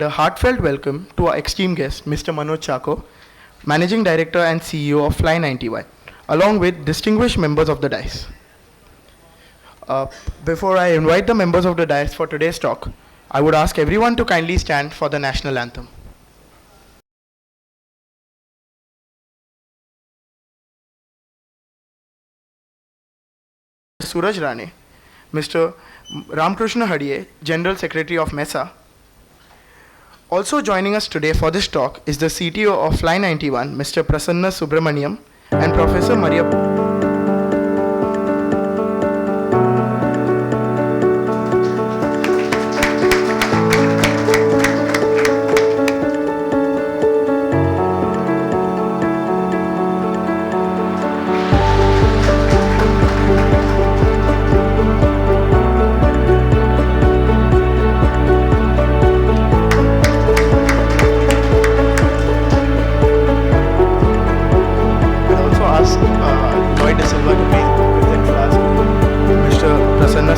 A heartfelt welcome to our esteemed guest, Mr. MANOJ CHACKO, Managing Director and CEO of Fly91, along with distinguished members of the dais. Before I invite the members of the dais for today's talk, I would ask everyone to kindly stand for the national anthem. Suraj Rane, Mr. Ramkrishna Hadiye, General Secretary of MESA. Also joining us today for this talk is the CTO of Fly91, Mr. Prasanna Subramaniam, and Professor Maria.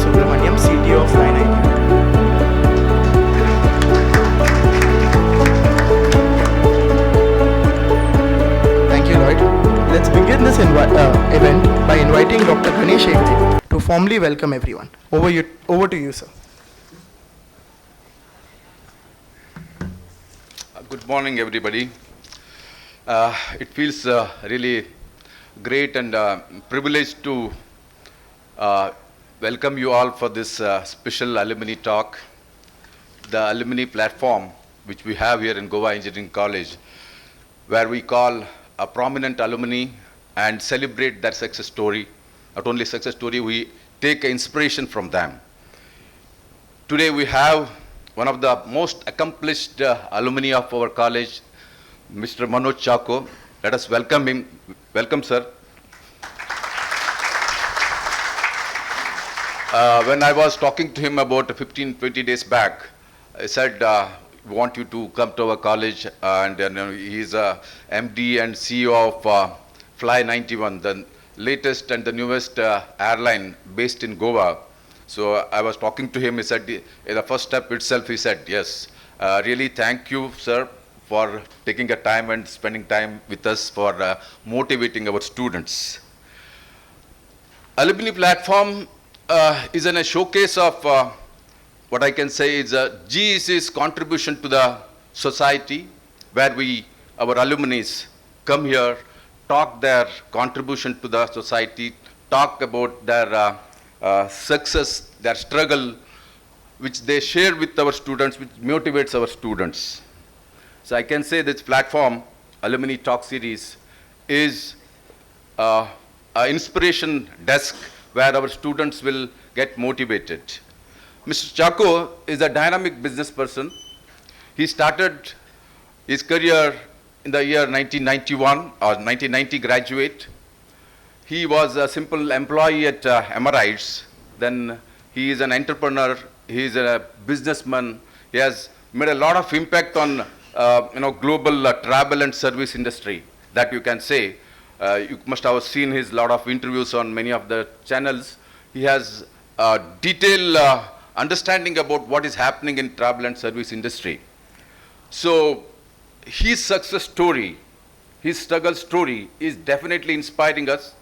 Subramaniam, CTO of Fly91. Thank you, Lloyd. Let's begin this event by inviting Dr. Ganesh Hegde to formally welcome everyone. Over to you, sir. Good morning, everybody. It feels really great and privileged to welcome you all for this special alumni talk. The alumni platform which we have here in Goa Engineering College, where we call a prominent alumni and celebrate their success story. Not only success story, we take inspiration from them. Today we have one of the most accomplished alumni of our college, Mr. MANOJ CHACKO. Let us welcome him. Welcome, sir. When I was talking to him about 15-20 days back, I said, we want you to come to our college, and he's a MD and CEO of Fly91, the latest and the newest airline based in Goa. So I was talking to him, he said, in the first step itself, he said, yes, really thank you, sir, for taking a time and spending time with us for motivating our students. Alumni platform is a showcase of what I can say is GEC's contribution to the society, where our alumni come here, talk their contribution to the society, talk about their success, their struggle, which they share with our students, which motivates our students. So I can say this platform, Alumni Talk Series, is an inspiration desk where our students will get motivated. Mr. CHACKO is a dynamic business person. He started his career in the year 1991 or 1990 graduate. He was a simple employee at Emirates. Then he is an entrepreneur. He is a businessman. He has made a lot of impact on global travel and service industry, that you can say. You must have seen his lot of interviews on many of the channels. He has a detailed understanding about what is happening in travel and service industry. So his success story, his struggle story is definitely inspiring us.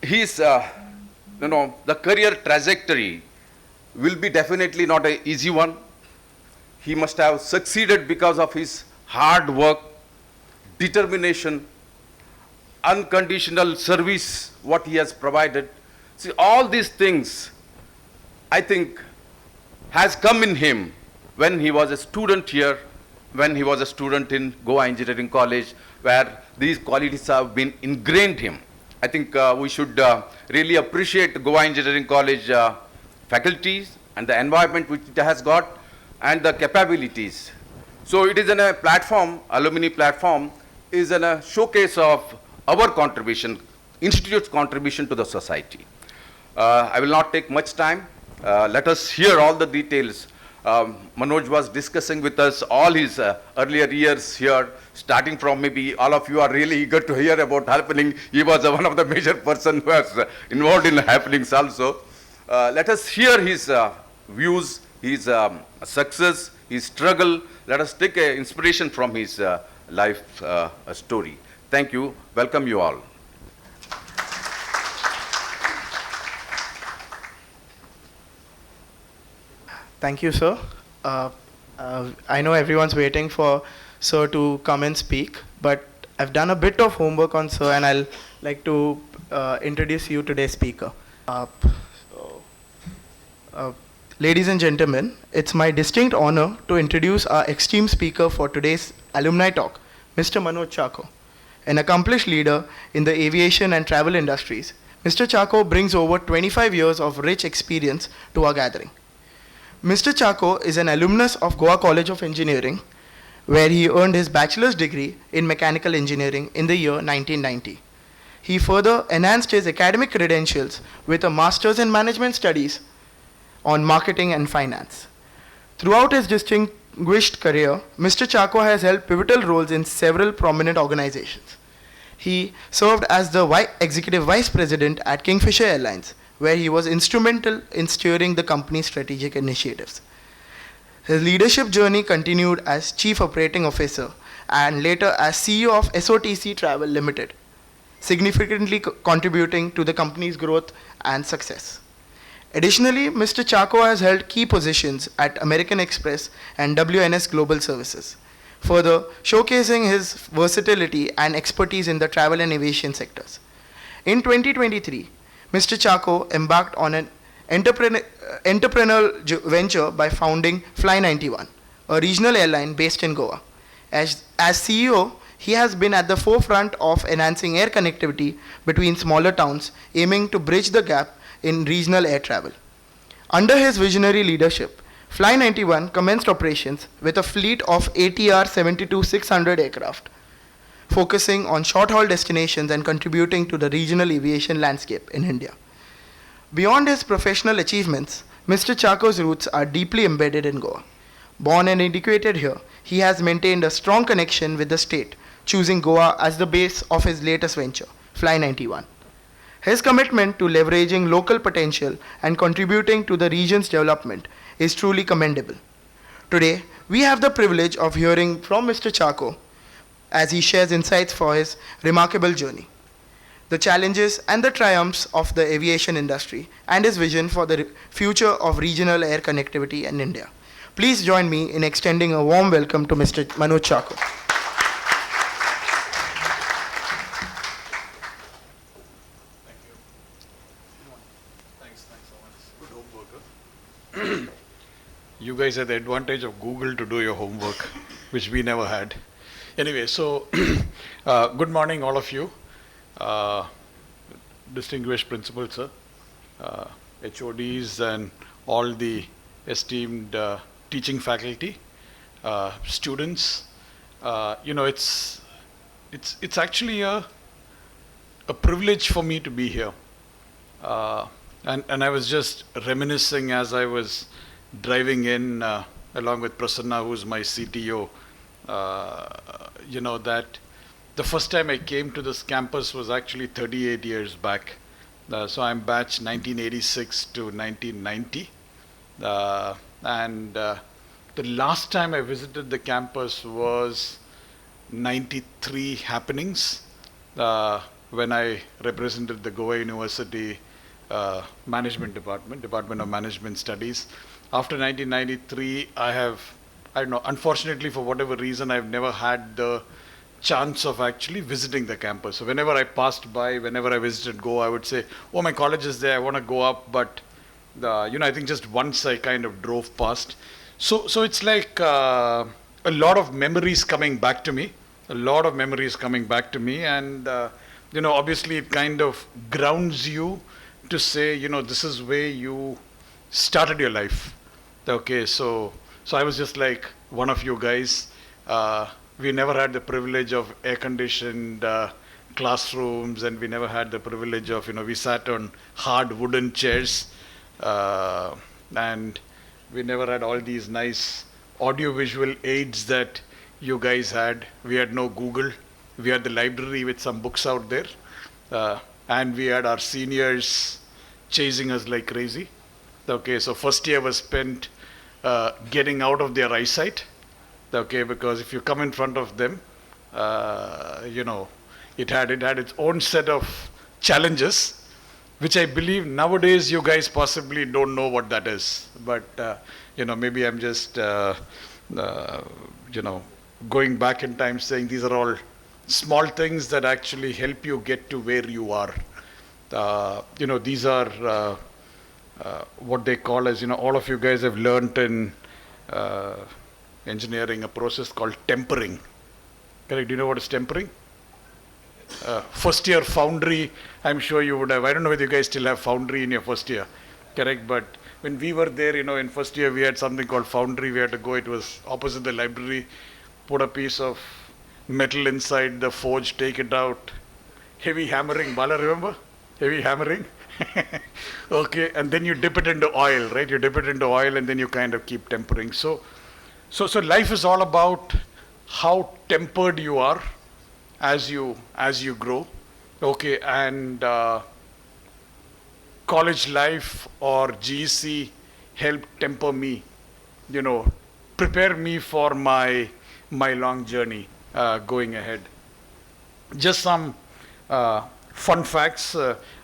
His, the career trajectory will be definitely not an easy one. He must have succeeded because of his hard work, determination, unconditional service, what he has provided. See, all these things, I think, has come in him when he was a student here, when he was a student in Goa Engineering College, where these qualities have been ingrained in him. I think we should really appreciate Goa Engineering College faculties and the environment which it has got and the capabilities. So it is in a platform, alumni platform, is in a showcase of our contribution, institute's contribution to the society. I will not take much time. Let us hear all the details. Manoj was discussing with us all his earlier years here, starting from maybe all of you are really eager to hear about happening. He was one of the major person who was involved in happenings also. Let us hear his views, his success, his struggle. Let us take inspiration from his life story. Thank you. Welcome you all. Thank you, sir. I know everyone's waiting for sir to come and speak, but I've done a bit of homework on sir, and I'll like to introduce you today's speaker. So, ladies and gentlemen, it's my distinct honor to introduce our esteemed speaker for today's alumni talk, Mr. MANOJ CHACKO. An accomplished leader in the aviation and travel industries, Mr. CHACKO brings over 25 years of rich experience to our gathering. Mr. CHACKO is an alumnus of Goa College of Engineering, where he earned his bachelor's degree in mechanical engineering in the year 1990. He further enhanced his academic credentials with a master's in management studies on marketing and finance. Throughout his distinguished career, Mr. CHACKO has held pivotal roles in several prominent organizations. He served as the executive vice president at Kingfisher Airlines, where he was instrumental in steering the company's strategic initiatives. His leadership journey continued as Chief Operating Officer and later as CEO of SOTC Travel Limited, significantly contributing to the company's growth and success. Additionally, Mr. CHACKO has held key positions at American Express and WNS Global Services, further showcasing his versatility and expertise in the travel and aviation sectors. In 2023, Mr. CHACKO embarked on an entrepreneurial venture by founding Fly91, a regional airline based in Goa. As CEO, he has been at the forefront of enhancing air connectivity between smaller towns, aiming to bridge the gap in regional air travel. Under his visionary leadership, Fly91 commenced operations with a fleet of ATR 72-600 aircraft, focusing on short-haul destinations and contributing to the regional aviation landscape in India. Beyond his professional achievements, Mr. CHACKO's roots are deeply embedded in Goa. Born and educated here, he has maintained a strong connection with the state, choosing Goa as the base of his latest venture, Fly91. His commitment to leveraging local potential and contributing to the region's development is truly commendable. Today, we have the privilege of hearing from Mr. CHACKO as he shares insights for his remarkable journey, the challenges and the triumphs of the aviation industry, and his vision for the future of regional air connectivity in India. Please join me in extending a warm welcome to Mr. MANOJ CHACKO. You guys had the advantage of Google to do your homework, which we never had. Anyway, so good morning, all of you. Distinguished principals, sir, HODs, and all the esteemed teaching faculty, students. It's actually a privilege for me to be here. And I was just reminiscing as I was driving in along with Prasanna, who's my CTO, that the first time I came to this campus was actually 38 years back. So I'm batch 1986 to 1990. And the last time I visited the campus was 93 happenings when I represented the Goa University Management Department of Management Studies. After 1993, unfortunately for whatever reason, I've never had the chance of actually visiting the campus. So whenever I passed by, whenever I visited Goa, I would say, oh, my college is there, I want to go up. But, I think just once I kind of drove past. So it's like a lot of memories coming back to me, And, obviously it kind of grounds you to say, this is where you started your life. Okay, so I was just like one of you guys. We never had the privilege of air-conditioned classrooms, and we never had the privilege of, we sat on hard wooden chairs, and we never had all these nice audio-visual aids that you guys had. We had no Google. We had the library with some books out there, and we had our seniors chasing us like crazy. Okay, so first year was spent getting out of their eyesight. Okay, because if you come in front of them, it had its own set of challenges, which I believe nowadays you guys possibly don't know what that is. But maybe I'm just going back in time, saying these are all small things that actually help you get to where you are. These are what they call as, all of you guys have learned in engineering a process called tempering. Correct? Do you know what is tempering? First year foundry, I'm sure you would have. I don't know whether you guys still have foundry in your first year. Correct? But when we were there, in first year, we had something called foundry. We had to go, it was opposite the library, put a piece of metal inside the forge, take it out. Heavy hammering. Bala, remember? Heavy hammering. Okay, and then you dip it into oil, right? You dip it into oil and then you kind of keep tempering. So life is all about how tempered you are as you grow. Okay, and college life or GEC helped temper me, prepare me for my long journey going ahead. Just some fun facts.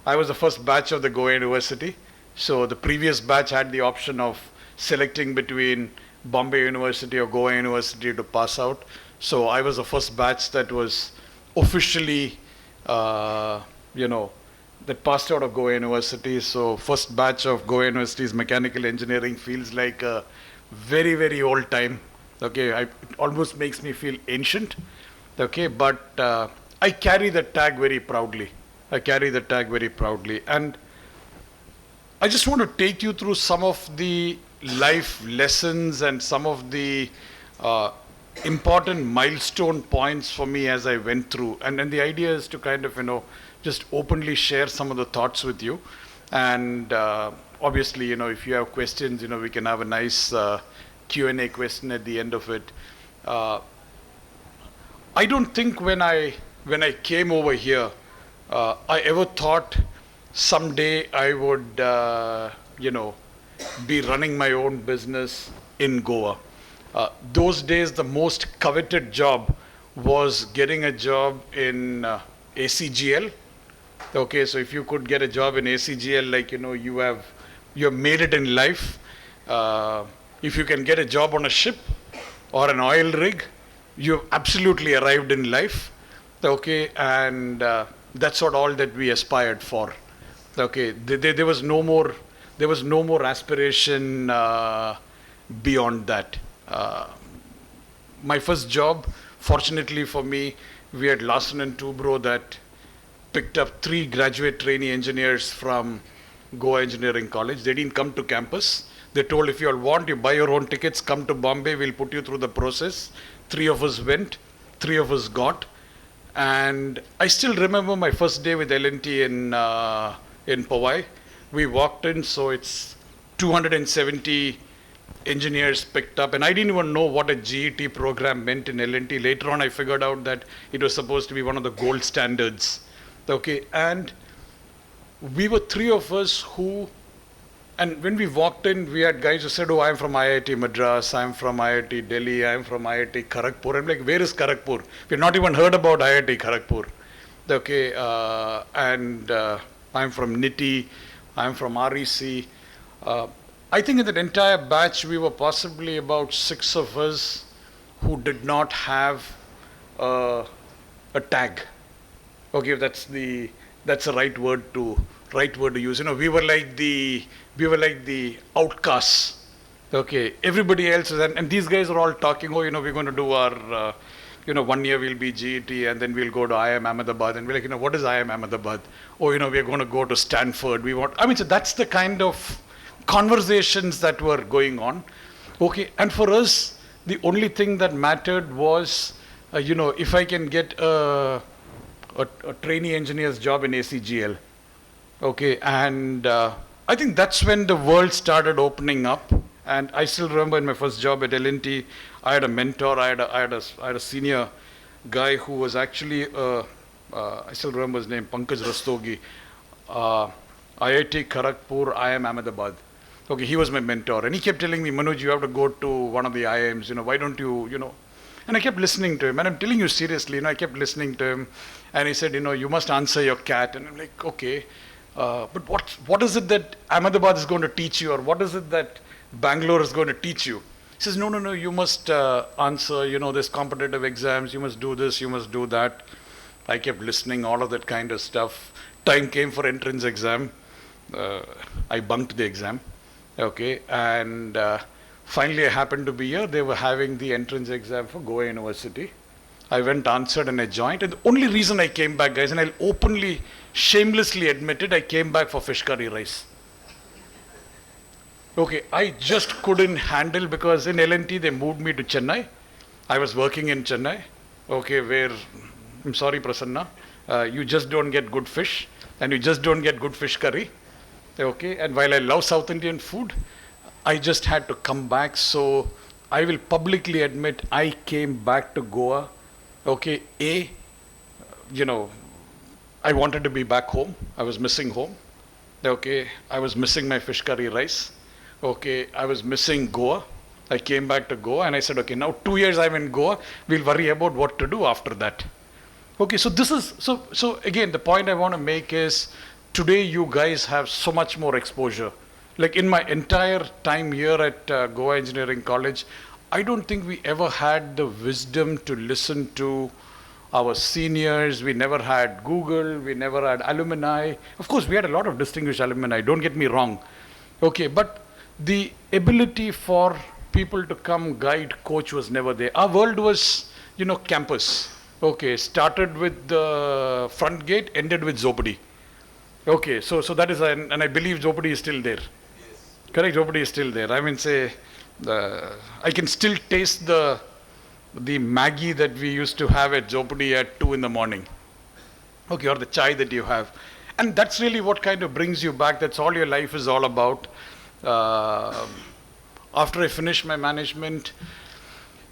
I was the first batch of the Goa University. So the previous batch had the option of selecting between Bombay University or Goa University to pass out. So I was the first batch that was officially, that passed out of Goa University. So first batch of Goa University's mechanical engineering feels like a very, very old time. Okay, it almost makes me feel ancient. Okay, but I carry the tag very proudly. And I just want to take you through some of the life lessons and some of the important milestone points for me as I went through. And the idea is to kind of, just openly share some of the thoughts with you. And obviously, if you have questions, we can have a nice Q&A question at the end of it. I don't think when I came over here, I ever thought someday I would, be running my own business in Goa. Those days, the most coveted job was getting a job in ACGL. Okay, so if you could get a job in ACGL, like, you have made it in life. If you can get a job on a ship or an oil rig, you've absolutely arrived in life. Okay, and that's what all that we aspired for. Okay, there was no more aspiration beyond that. My first job, fortunately for me, we had Larsen and Toubro that picked up 3 graduate trainee engineers from Goa Engineering College. They didn't come to campus. They told, if you all want, you buy your own tickets, come to Bombay, we'll put you through the process. 3 of us went, 3 of us got. And I still remember my first day with L&T in Powai. We walked in, so it's 270 engineers picked up, and I didn't even know what a GET program meant in L&T. Later on, I figured out that it was supposed to be one of the gold standards. Okay, and we were 3 of us who, and when we walked in, we had guys who said, oh, I'm from IIT Madras, I'm from IIT Delhi, I'm from IIT Kharagpur. I'm like, where is Kharagpur? We've not even heard about IIT Kharagpur. Okay, and I'm from NITI, I'm from REC. I think in that entire batch, we were possibly about 6 of us who did not have a tag. Okay, that's the right word to use. We were like the outcasts. Okay, everybody else is, and these guys are all talking. Oh, we're going to do our, 1 year we'll be GET, and then we'll go to IIM Ahmedabad, and we're like, what is IIM Ahmedabad? Oh, we're going to go to Stanford. So that's the kind of conversations that were going on. Okay, and for us, the only thing that mattered was, if I can get a trainee engineer's job in ACGL. Okay, and I think that's when the world started opening up. And I still remember in my first job at L&T, I had a mentor. I had a senior guy who was actually, I still remember his name, Pankaj Rastogi, IIT Kharagpur, IIM Ahmedabad. Okay, he was my mentor. And he kept telling me, Manoj, you have to go to one of the IIMs, why don't you, And I kept listening to him. And I'm telling you seriously, I kept listening to him. And he said, you must answer your CAT. And I'm like, okay. But what is it that Ahmedabad is going to teach you? Or what is it that Bangalore is going to teach you? He says, no, you must answer, there's competitive exams. You must do this, you must do that. I kept listening, all of that kind of stuff. Time came for entrance exam. I bunked the exam. Okay. And finally I happened to be here. They were having the entrance exam for Goa University. I went, answered, and I joined. And the only reason I came back, guys, and I'll openly, shamelessly admit it, I came back for fish curry rice. Okay, I just couldn't handle, because in L&T they moved me to Chennai. I was working in Chennai, okay, where, I'm sorry Prasanna, you just don't get good fish, and you just don't get good fish curry. Okay, and while I love South Indian food, I just had to come back. So I will publicly admit I came back to Goa. Okay, I wanted to be back home. I was missing home. Okay, I was missing my fish curry rice. Okay, I was missing Goa. I came back to Goa and I said, okay, now 2 years I'm in Goa. We'll worry about what to do after that. Okay, so this is, so again, the point I want to make is, today you guys have so much more exposure. Like in my entire time here at Goa Engineering College, I don't think we ever had the wisdom to listen to our seniors. We never had Google, we never had alumni. Of course, we had a lot of distinguished alumni, don't get me wrong. Okay, but the ability for people to come guide, coach was never there. Our world was, campus. Okay, started with the front gate, ended with Zopadi. Okay, so that is, and I believe Zopadi is still there. Yes. Correct, Zopadi is still there. I mean, I can still taste the Maggie that we used to have at Zopadi at 2 in the morning. Okay, or the chai that you have. And that's really what kind of brings you back. That's all your life is all about. After I finished my management,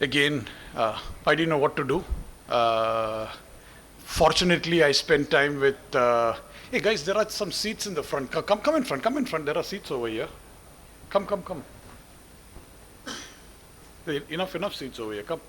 again, I didn't know what to do. Fortunately, I spent time with, hey guys, there are some seats in the front. Come in front. There are seats over here. Come. Enough seats over here. Come.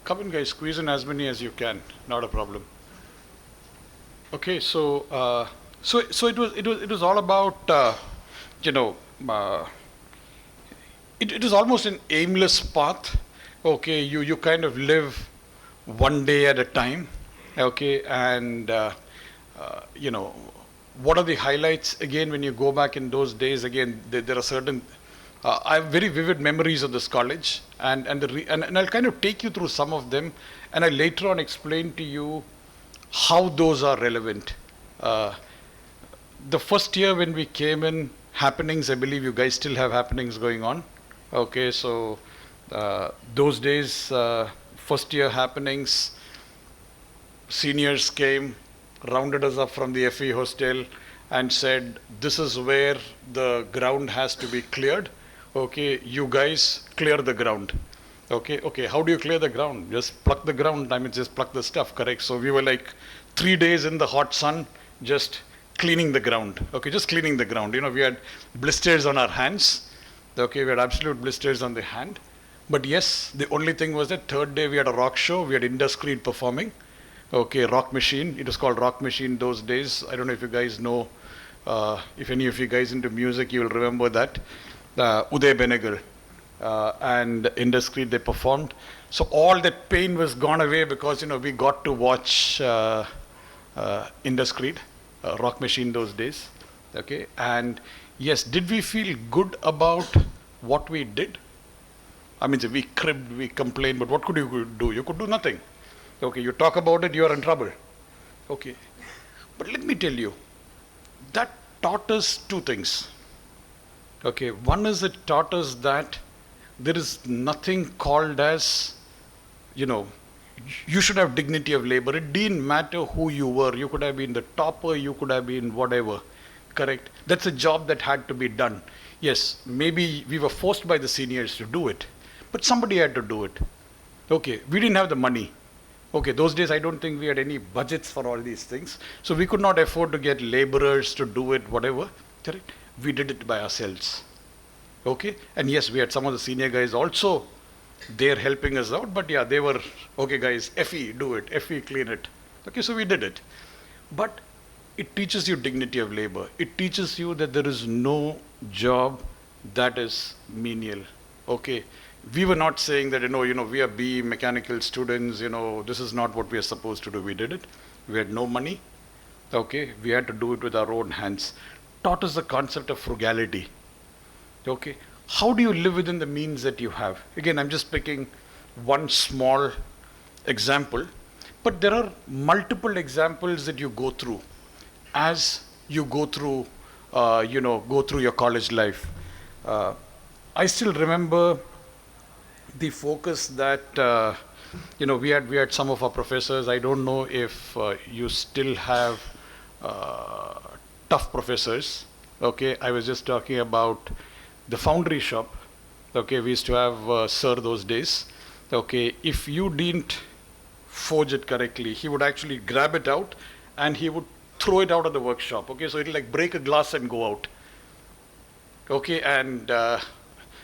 Come in, guys. Squeeze in as many as you can. Not a problem. Okay, so it was all about it was almost an aimless path. Okay, you kind of live one day at a time. Okay, and what are the highlights? Again, when you go back in those days, again there are certain. I have very vivid memories of this college, and I'll kind of take you through some of them, and I'll later on explain to you how those are relevant. The first year when we came in, happenings, I believe you guys still have happenings going on. Okay, so those days, first year happenings, seniors came, rounded us up from the FE hostel and said, this is where the ground has to be cleared. Okay, you guys clear the ground. Okay, how do you clear the ground? Just pluck the ground, just pluck the stuff, correct? So we were like 3 days in the hot sun, just cleaning the ground. Okay, just cleaning the ground. We had blisters on our hands. Okay, we had absolute blisters on the hand. But yes, the only thing was that third day we had a rock show, we had Induscreed performing. Okay, Rock Machine, it was called Rock Machine those days. I don't know if you guys know, if any of you guys into music, you will remember that. Uday Benegal and Induscreed, they performed. So all that pain was gone away because, we got to watch Induscreed, Rock Machine those days. Okay, and yes, did we feel good about what we did? I mean, we cribbed, we complained, but what could you do? You could do nothing. Okay, you talk about it, you are in trouble. Okay, but let me tell you, that taught us two things. Okay, one is it taught us that there is nothing called as, you know, you should have dignity of labor. It didn't matter who you were. You could have been the topper, you could have been whatever, correct? That's a job that had to be done. Yes, maybe we were forced by the seniors to do it, but somebody had to do it. Okay, we didn't have the money. Okay, those days I don't think we had any budgets for all these things. So we could not afford to get laborers to do it, whatever, correct? We did it by ourselves. Okay, and yes, we had some of the senior guys also there helping us out, but yeah, they were, okay guys, FE, do it, FE, clean it. Okay, so we did it. But it teaches you dignity of labor. It teaches you that there is no job that is menial. Okay, we were not saying that, we are BE mechanical students, this is not what we are supposed to do. We did it. We had no money. Okay, we had to do it with our own hands. Taught us the concept of frugality. Okay, how do you live within the means that you have? Again, I'm just picking one small example, but there are multiple examples that you go through as you go through, go through your college life. I still remember the focus that, we had some of our professors. I don't know if you still have tough professors. Okay, I was just talking about the foundry shop. Okay, we used to have sir those days. Okay, if you didn't forge it correctly, he would actually grab it out and he would throw it out of the workshop. Okay, so it'll like break a glass and go out. Okay, and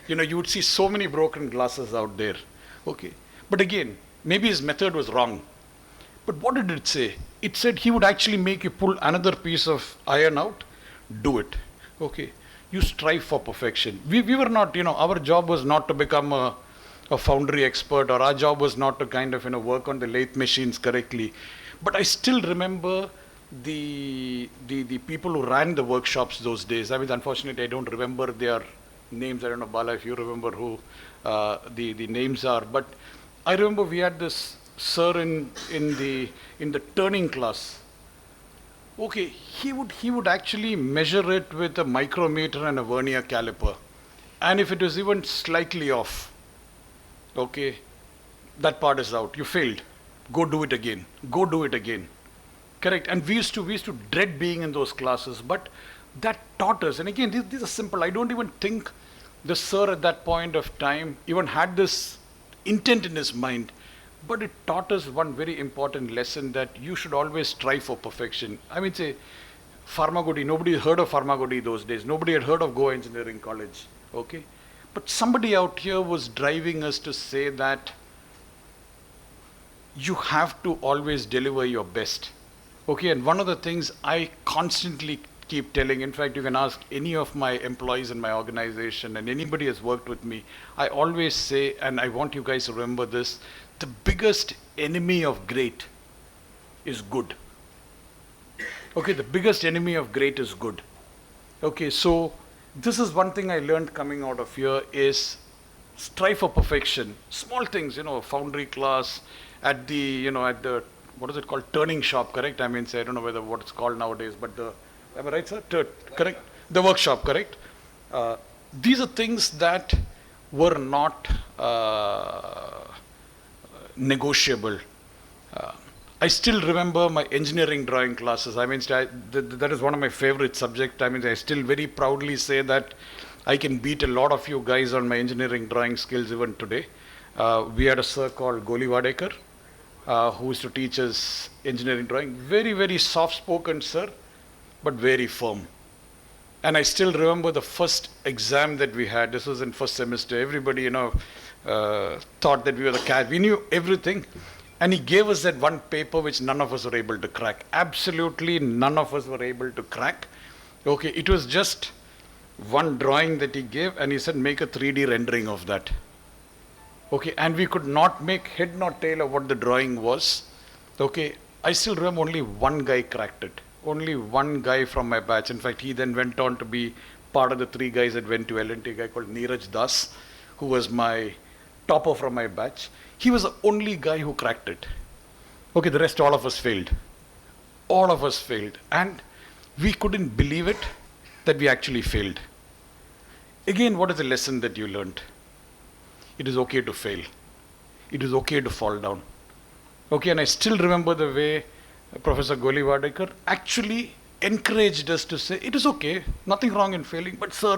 you would see so many broken glasses out there. Okay, but again, maybe his method was wrong. But what did it say? It said he would actually make you pull another piece of iron out, do it. Okay, you strive for perfection. We were not, our job was not to become a foundry expert, or our job was not to kind of, work on the lathe machines correctly. But I still remember the people who ran the workshops those days. I mean, unfortunately, I don't remember their names. I don't know, Bala, if you remember who the names are. But I remember we had this sir in the turning class. Okay, he would actually measure it with a micrometer and a vernier caliper. And if it was even slightly off, okay, that part is out. You failed. Go do it again. Go do it again. Correct. And we used to dread being in those classes, but that taught us. And again, these are simple. I don't even think the sir at that point of time even had this intent in his mind. But it taught us one very important lesson, that you should always strive for perfection. I mean, say, Pharmagodi, nobody heard of Pharmagodi those days. Nobody had heard of Goa Engineering College. Okay? But somebody out here was driving us to say that you have to always deliver your best. Okay? And one of the things I constantly keep telling, in fact, you can ask any of my employees in my organization and anybody has worked with me, I always say, and I want you guys to remember this, the biggest enemy of great is good. Okay, the biggest enemy of great is good. Okay, so this is one thing I learned coming out of here is strive for perfection. Small things, foundry class, at the, at the, what is it called, turning shop, correct? I mean, say, I don't know whether what it's called nowadays, but am I right, sir? Correct? The workshop, correct? These are things that were not negotiable. I still remember my engineering drawing classes. I mean, that is one of my favorite subjects. I mean, I still very proudly say that I can beat a lot of you guys on my engineering drawing skills even today. We had a sir called Goli Wadekar, who used to teach us engineering drawing. Very, very soft-spoken sir, but very firm. And I still remember the first exam that we had. This was in first semester. Everybody, thought that we were the cat. We knew everything. And he gave us that one paper which none of us were able to crack. Absolutely none of us were able to crack. Okay, it was just one drawing that he gave, and he said, make a 3D rendering of that. Okay, and we could not make head nor tail of what the drawing was. Okay, I still remember only one guy cracked it. Only one guy from my batch. In fact, he then went on to be part of the 3 guys that went to L&T, a guy called Neeraj Das, who was my topper from my batch. He was the only guy who cracked it. Okay, the rest, all of us failed. All of us failed. And we couldn't believe it that we actually failed. Again, what is the lesson that you learned? it is okay to fail. It is okay to fall down. Okay, and I still remember the way Professor Goli Wadekar actually encouraged us to say, it is okay, nothing wrong in failing, but sir,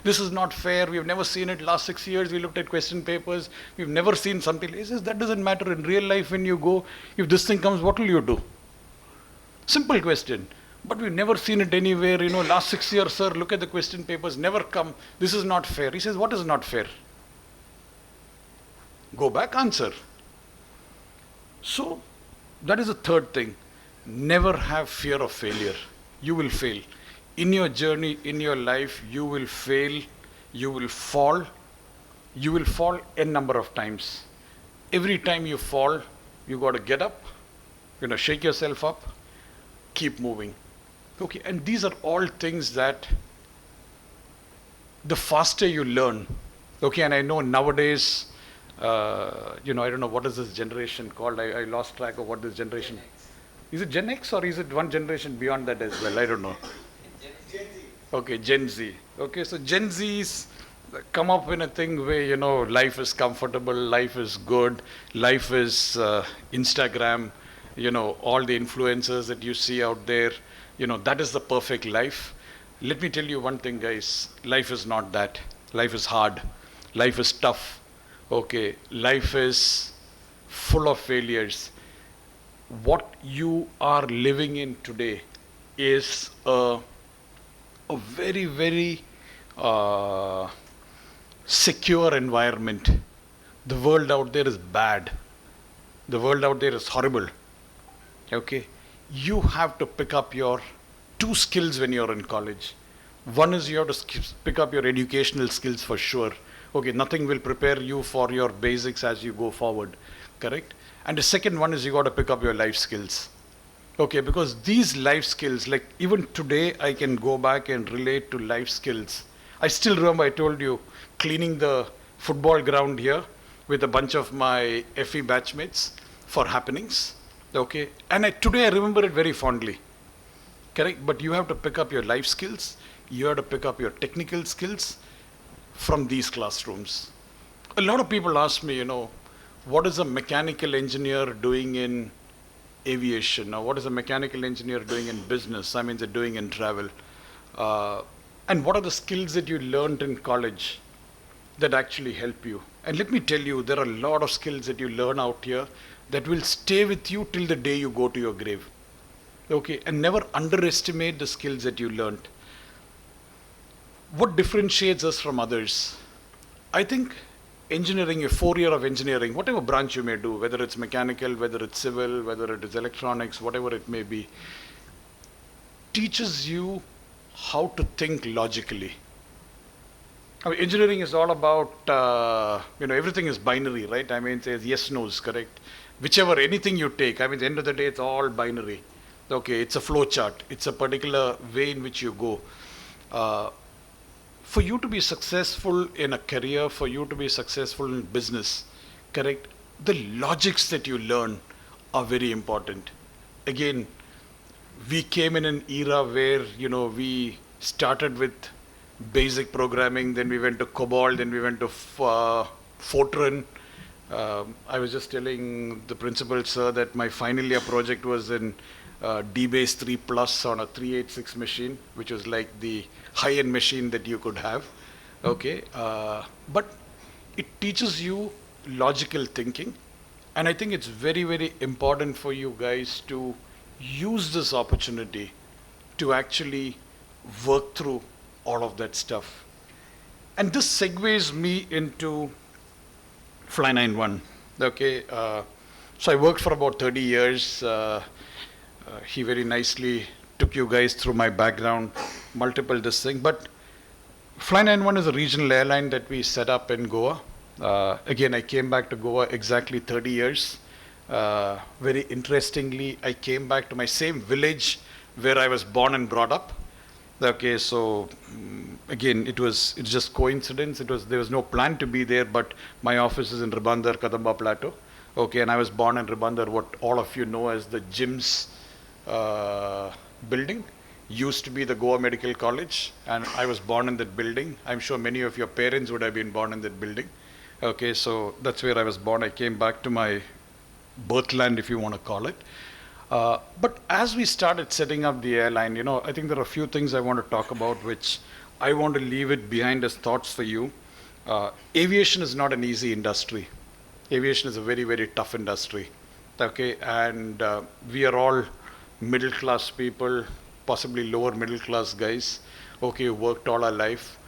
this is not fair, we've never seen it. Last 6 years we looked at question papers, we've never seen something. He says, that doesn't matter. In real life, when you go, if this thing comes, what will you do? Simple question. But we've never seen it anywhere. Last 6 years, sir, look at the question papers, never come. This is not fair. He says, what is not fair? Go back, answer. So, that is the third thing. Never have fear of failure. You will fail. In your journey, in your life, you will fail, you will fall. You will fall a number of times. Every time you fall, you got to get up, shake yourself up, keep moving. Okay, and these are all things that the faster you learn, okay, and I know nowadays, I don't know what is this generation called. I lost track of what this generation. Is it Gen X or is it one generation beyond that as well? I don't know. Gen Z. Okay, Gen Z. Okay, so Gen Zs come up in a thing where, life is comfortable, life is good, life is Instagram, all the influencers that you see out there, that is the perfect life. Let me tell you one thing, guys. Life is not that. Life is hard. Life is tough. Okay, life is full of failures. What you are living in today is a very, very secure environment. The world out there is bad. The world out there is horrible. Okay, you have to pick up your 2 skills when you're in college. One is you have to pick up your educational skills for sure. Okay, nothing will prepare you for your basics as you go forward, correct? And the second one is you got to pick up your life skills. Okay, because these life skills, like even today, I can go back and relate to life skills. I still remember I told you, cleaning the football ground here with a bunch of my FE batchmates for happenings. Okay, and today I remember it very fondly. Correct, but you have to pick up your life skills. You have to pick up your technical skills from these classrooms. A lot of people ask me, what is a mechanical engineer doing in aviation? Or what is a mechanical engineer doing in business? I mean, they're doing in travel. And what are the skills that you learned in college that actually help you? And let me tell you, there are a lot of skills that you learn out here that will stay with you till the day you go to your grave. Okay, and never underestimate the skills that you learned. What differentiates us from others? I think engineering, a 4 year of engineering, whatever branch you may do, whether it's mechanical, whether it's civil, whether it is electronics, whatever it may be, teaches you how to think logically. I mean, engineering is all about, everything is binary, right? I mean, it says yes, no's, correct? Whichever, anything you take, I mean, at the end of the day, it's all binary. Okay, it's a flow chart. It's a particular way in which you go. For you to be successful in a career, for you to be successful in business, correct, the logics that you learn are very important. Again, we came in an era where, we started with basic programming, then we went to COBOL, then we went to Fortran. I was just telling the principal, sir, that my final year project was in DBase 3 Plus on a 386 machine, which was like the high-end machine that you could have. Okay, but it teaches you logical thinking, and I think it's very, very important for you guys to use this opportunity to actually work through all of that stuff. And this segues me into Fly91. Okay, so I worked for about 30 years. He very nicely took you guys through my background, multiple this thing. But Fly91 is a regional airline that we set up in Goa. Again, I came back to Goa exactly 30 years. Very interestingly, I came back to my same village where I was born and brought up. Okay, so again, it's just coincidence. There was no plan to be there, but my office is in Ribandar, Kadamba Plateau. Okay, and I was born in Ribandar, what all of you know as the GYMS building. Used to be the Goa Medical College, and I was born in that building. I'm sure many of your parents would have been born in that building. Okay, so that's where I was born. I came back to my birthland, if you want to call it. But as we started setting up the airline, I think there are a few things I want to talk about, which I want to leave it behind as thoughts for you. Aviation is not an easy industry. Aviation is a very, very tough industry. Okay, and we are all middle class people, possibly lower middle class guys. Okay, who worked all our life.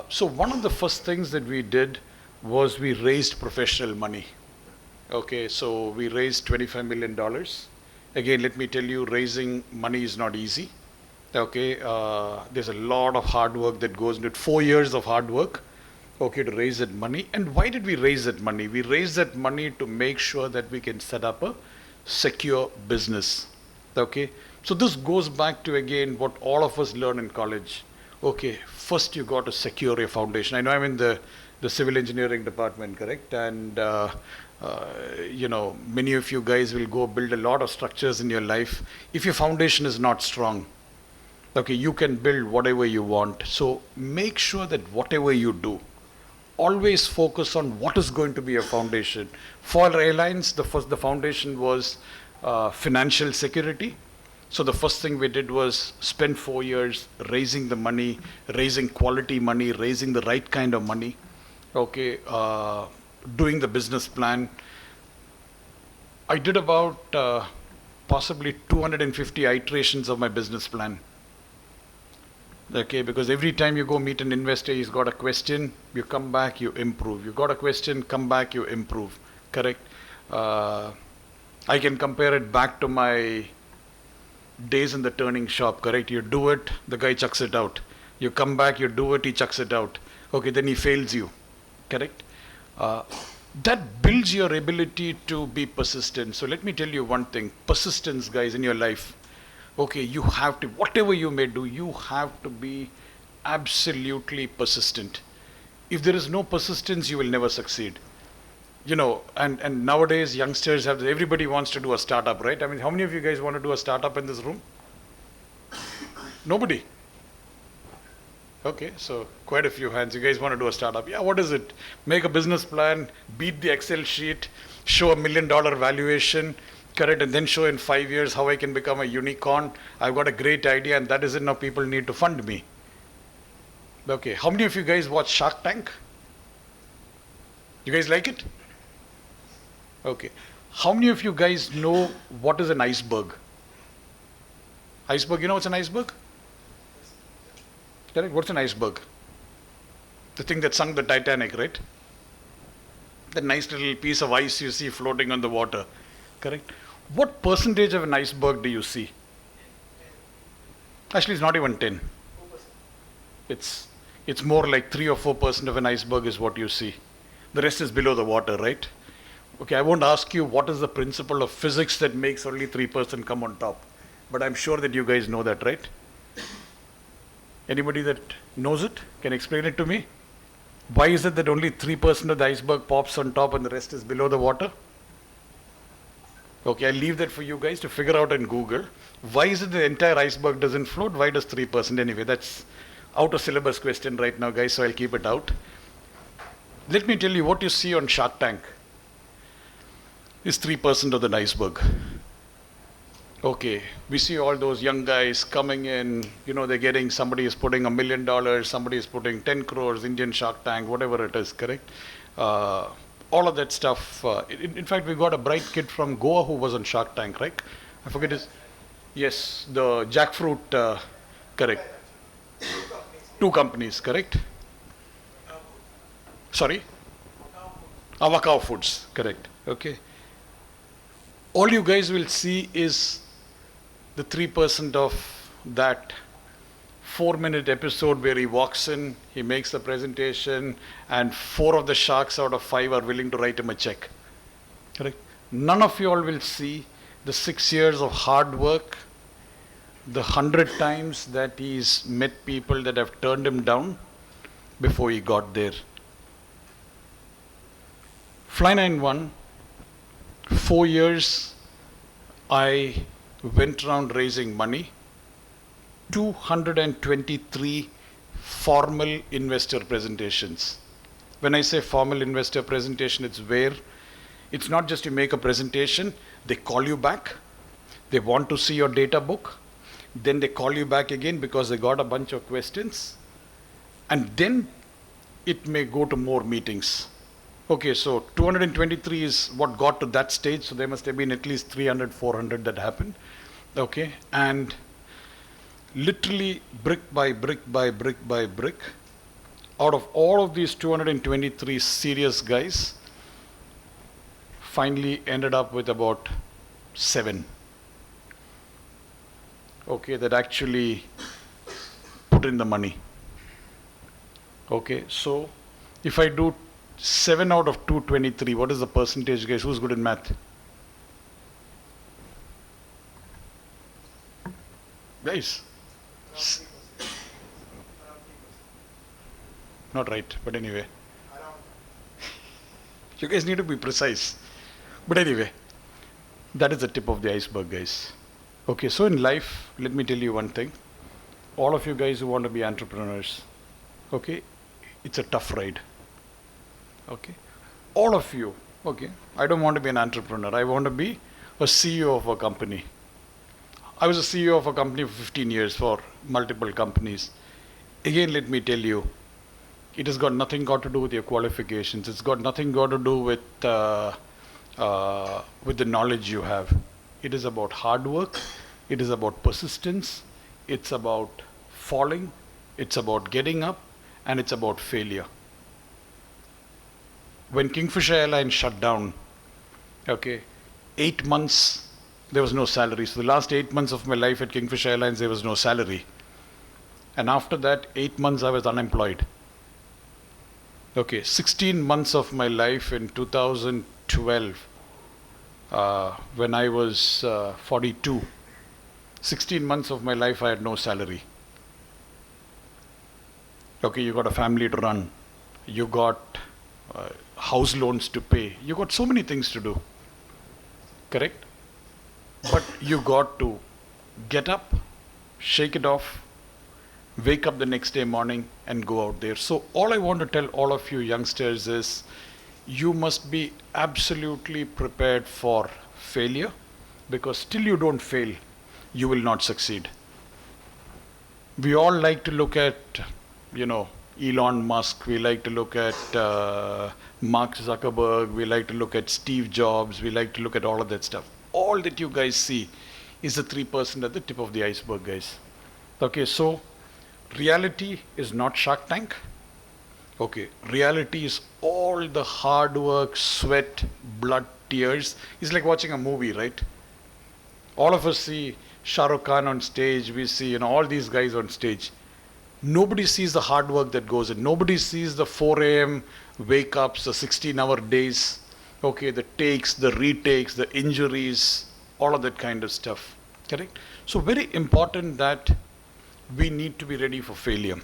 So one of the first things that we did was we raised professional money. Okay, so we raised $25 million. Again, let me tell you, raising money is not easy. Okay, there's a lot of hard work that goes into it, 4 years of hard work, okay, to raise that money. And why did we raise that money? We raised that money to make sure that we can set up a secure business. Okay, so this goes back to, again, what all of us learn in college. Okay, first you got to secure your foundation. I know I'm in the civil engineering department, correct? And many of you guys will go build a lot of structures in your life. If your foundation is not strong, okay, you can build whatever you want. So make sure that whatever you do, always focus on what is going to be your foundation. For airlines, the foundation was financial security. So the first thing we did was spend 4 years raising the money, raising quality money, raising the right kind of money. Okay, doing the business plan. I did about possibly 250 iterations of my business plan. Okay, because every time you go meet an investor, he's got a question, you come back, you improve. You got a question, come back, you improve. Correct? I can compare it back to my days in the turning shop, correct? You do it, the guy chucks it out. You come back, you do it, he chucks it out. Okay, then he fails you, correct? That builds your ability to be persistent. So let me tell you one thing, persistence, guys, in your life. Okay, you have to, whatever you may do, you have to be absolutely persistent. If there is no persistence, you will never succeed. And nowadays youngsters everybody wants to do a startup, right? I mean, how many of you guys want to do a startup in this room? Nobody? Okay, so quite a few hands. You guys want to do a startup. Yeah, what is it? Make a business plan, beat the Excel sheet, show $1 million valuation, correct, and then show in 5 years how I can become a unicorn. I've got a great idea, and that isn't how people need to fund me. Okay, how many of you guys watch Shark Tank? You guys like it? Okay. How many of you guys know what is an iceberg? Iceberg, you know what's an iceberg? Correct? What's an iceberg? The thing that sunk the Titanic, right? That nice little piece of ice you see floating on the water. Correct? What percentage of an iceberg do you see? Actually, it's not even 10. It's more like 3 or 4% of an iceberg is what you see. The rest is below the water, right? Okay, I won't ask you what is the principle of physics that makes only 3% come on top. But I'm sure that you guys know that, right? Anybody that knows it can explain it to me? Why is it that only 3% of the iceberg pops on top and the rest is below the water? Okay, I'll leave that for you guys to figure out in Google. Why is it the entire iceberg doesn't float? Why does 3%? Anyway, that's out of syllabus question right now, guys, so I'll keep it out. Let me tell you what you see on Shark Tank is 3% of the iceberg. Okay, we see all those young guys coming in, they're getting, somebody is putting $1 million, somebody is putting 10 crores, Indian Shark Tank, whatever it is, correct? All of that stuff. In fact, we got a bright kid from Goa who was on Shark Tank, right? I forget his, yes, the jackfruit, correct. 2 companies, correct? Sorry? Avacao Foods, correct, okay. All you guys will see is the 3% of that 4-minute episode where he walks in, he makes the presentation, and 4 of the sharks out of 5 are willing to write him a check. Correct? None of you all will see the 6 years of hard work, the 100 times that he's met people that have turned him down before he got there. Fly91, 4 years, I went around raising money, 223 formal investor presentations. When I say formal investor presentation, it's where it's not just you make a presentation, they call you back, they want to see your data book, then they call you back again because they got a bunch of questions, and then it may go to more meetings. Okay, so 223 is what got to that stage, so there must have been at least 300, 400 that happened. Okay, and literally brick by brick by brick by brick, out of all of these 223 serious guys, finally ended up with about 7. Okay, that actually put in the money. Okay, so if I do 7 out of 223, what is the percentage, guys? Who's good in math? Guys? Not right, but anyway. You guys need to be precise. But anyway, that is the tip of the iceberg, guys. Okay, so in life, let me tell you one thing. All of you guys who want to be entrepreneurs, okay, it's a tough ride. Okay, all of you, okay, I don't want to be an entrepreneur. I want to be a CEO of a company. I was a CEO of a company for 15 years for multiple companies. Again, let me tell you, it has got nothing got to do with your qualifications. It's got nothing got to do with the knowledge you have. It is about hard work. It is about persistence. It's about falling. It's about getting up, and it's about failure. When Kingfisher Airlines shut down, okay, 8 months there was no salary. So the last 8 months of my life at Kingfisher Airlines, there was no salary. And after that, 8 months I was unemployed. Okay, 16 months of my life in 2012, when I was 42, 16 months of my life I had no salary. Okay, you got a family to run. You got house loans to pay. You got so many things to do. Correct? But you got to get up, shake it off, wake up the next day morning and go out there. So all I want to tell all of you youngsters is you must be absolutely prepared for failure, because till you don't fail, you will not succeed. We all like to look at, Elon Musk, we like to look at Mark Zuckerberg, we like to look at Steve Jobs, we like to look at all of that stuff. All that you guys see is the 3% at the tip of the iceberg, guys. Okay, so reality is not Shark Tank. Okay, reality is all the hard work, sweat, blood, tears. It's like watching a movie, right? All of us see Shah Rukh Khan on stage, we see all these guys on stage. Nobody sees the hard work that goes in. Nobody sees the 4 a.m. wake-ups, the 16-hour days, okay, the takes, the retakes, the injuries, all of that kind of stuff. Correct? So very important that we need to be ready for failure.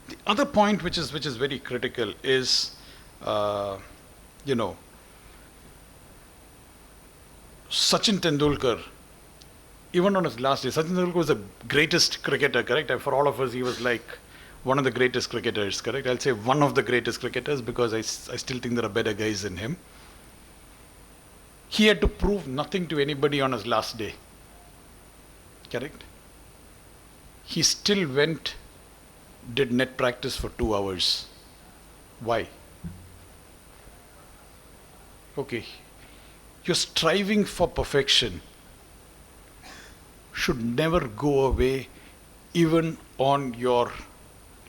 The other point which is very critical is, Sachin Tendulkar, even on his last day, Sachin Tendulkar was the greatest cricketer, correct? And for all of us, he was like one of the greatest cricketers, correct? I'll say one of the greatest cricketers because I still think there are better guys than him. He had to prove nothing to anybody on his last day, correct? He still did net practice for 2 hours. Why? Okay, you're striving for perfection should never go away even on your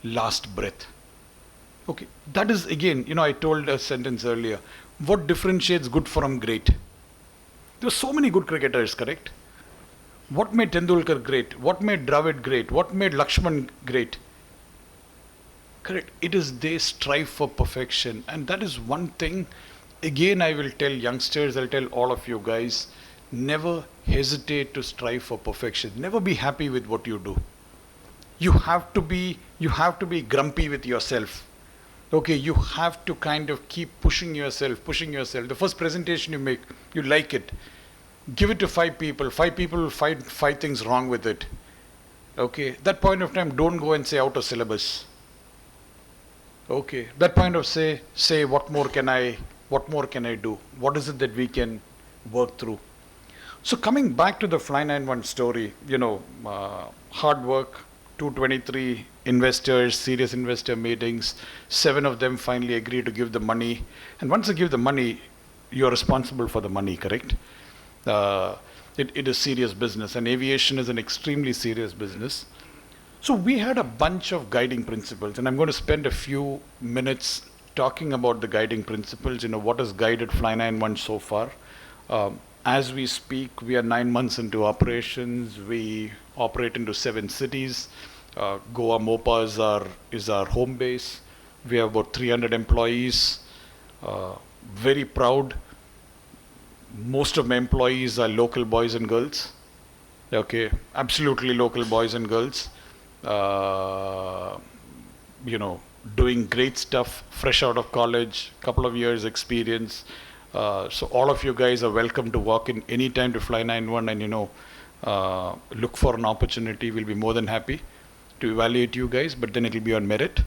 last breath. Okay, that is again, I told a sentence earlier, what differentiates good from great? There were so many good cricketers, correct? What made Tendulkar great? What made Dravid great? What made Lakshman great? Correct. It is they strive for perfection. And that is one thing, again, I will tell youngsters, I'll tell all of you guys, never hesitate to strive for perfection. Never be happy with what you do. You have to be grumpy with yourself. Okay, you have to kind of keep pushing yourself. The first presentation you make, you like it. Give it to 5 people. 5 people will find 5 things wrong with it. Okay, that point of time, don't go and say out of syllabus. Okay, that point of say what more can I do? What is it that we can work through? So coming back to the Fly91 story, hard work, 223 investors, serious investor meetings, 7 of them finally agreed to give the money. And once they give the money, you're responsible for the money, correct? Uh, it is serious business, and aviation is an extremely serious business. So we had a bunch of guiding principles, and I'm going to spend a few minutes talking about the guiding principles, what has guided Fly91 so far. As we speak, we are 9 months into operations. We operate into 7 cities. Goa Mopa is our home base. We have about 300 employees. Very proud. Most of my employees are local boys and girls. Okay, absolutely local boys and girls. Uh, Doing great stuff, fresh out of college, couple of years experience. So all of you guys are welcome to walk in anytime to Fly91 and look for an opportunity. We'll be more than happy to evaluate you guys, but then it'll be on merit.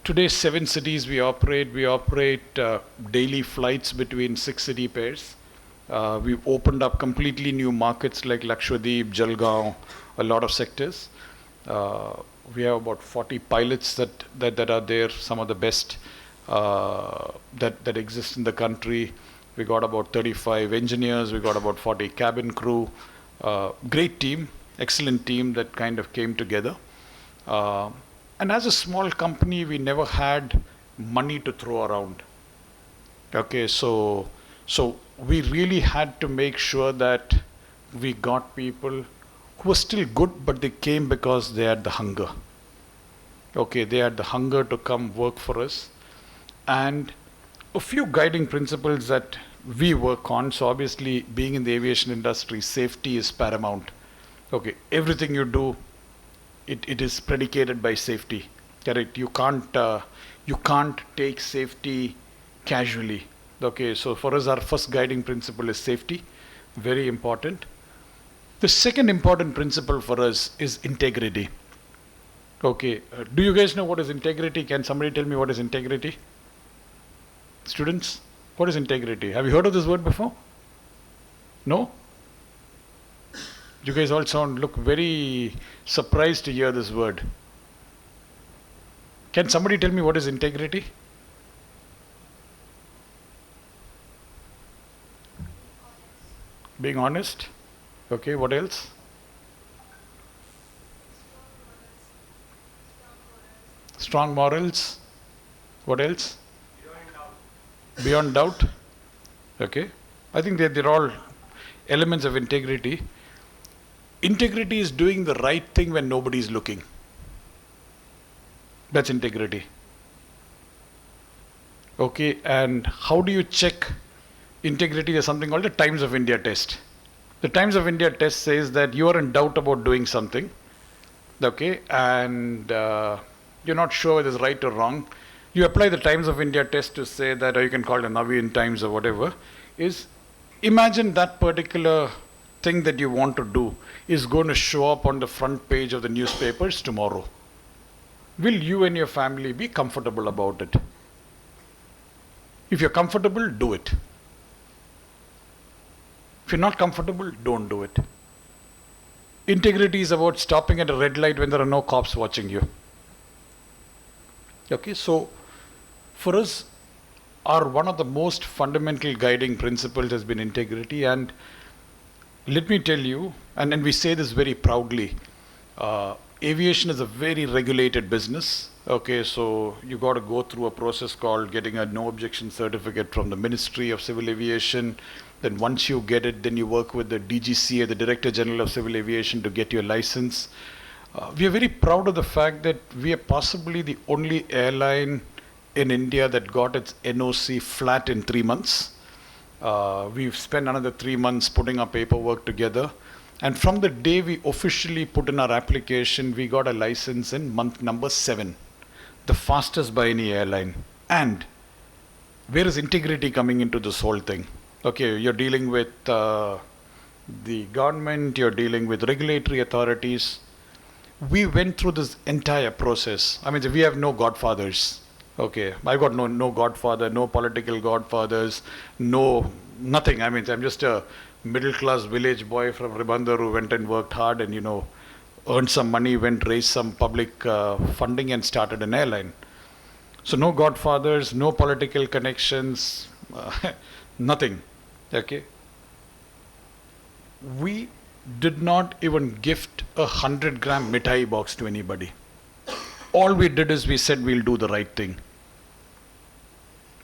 Today, 7 cities we operate. We operate daily flights between 6 city pairs. We've opened up completely new markets like Lakshadweep, Jalgaon, a lot of sectors. We have about 40 pilots that are there, some of the best that exist in the country. We got about 35 engineers. We got about 40 cabin crew. Great team, excellent team that kind of came together. And as a small company, we never had money to throw around. Okay, so we really had to make sure that we got people who were still good, but they came because they had the hunger. Okay, they had the hunger to come work for us. And a few guiding principles that we work on. So obviously, being in the aviation industry, safety is paramount. Okay, everything you do, it is predicated by safety. Correct? You can't take safety casually. Okay, so for us, our first guiding principle is safety, very important. The second important principle for us is integrity. Okay, do you guys know what is integrity? Can somebody tell me what is integrity? Students, what is integrity? Have you heard of this word before? No? You guys all look very surprised to hear this word. Can somebody tell me what is integrity? Being honest. Okay, what else? Strong morals. What else? Beyond doubt. Okay. I think they're all elements of integrity. Integrity is doing the right thing when nobody is looking. That's integrity. Okay, and how do you check integrity? There's something called the Times of India test. The Times of India test says that you are in doubt about doing something, okay, and you're not sure whether it's right or wrong. You apply the Times of India test to say that, or you can call it an Aviation Times or whatever, is imagine that particular thing that you want to do is going to show up on the front page of the newspapers tomorrow. Will you and your family be comfortable about it? If you're comfortable, do it. If you're not comfortable, don't do it. Integrity is about stopping at a red light when there are no cops watching you. Okay, so for us, one of the most fundamental guiding principles has been integrity. And let me tell you, and we say this very proudly, aviation is a very regulated business. Okay, so you got to go through a process called getting a no objection certificate from the Ministry of Civil Aviation. Then once you get it, then you work with the DGCA, the Director General of Civil Aviation, to get your license. We are very proud of the fact that we are possibly the only airline in India that got its NOC flat in 3 months. We've spent another 3 months putting our paperwork together. And from the day we officially put in our application, we got a license in month number 7. The fastest by any airline. And where is integrity coming into this whole thing? Okay, you're dealing with the government, you're dealing with regulatory authorities. we went through this entire process. I mean, we have no godfathers. Okay, I got no godfather, no political godfathers, no nothing. I mean, I'm just a middle class village boy from Ribandar who went and worked hard and earned some money, went raised some public funding and started an airline. So no godfathers, no political connections, nothing. Okay. We did not even gift 100-gram mithai box to anybody. All we did is we said we'll do the right thing.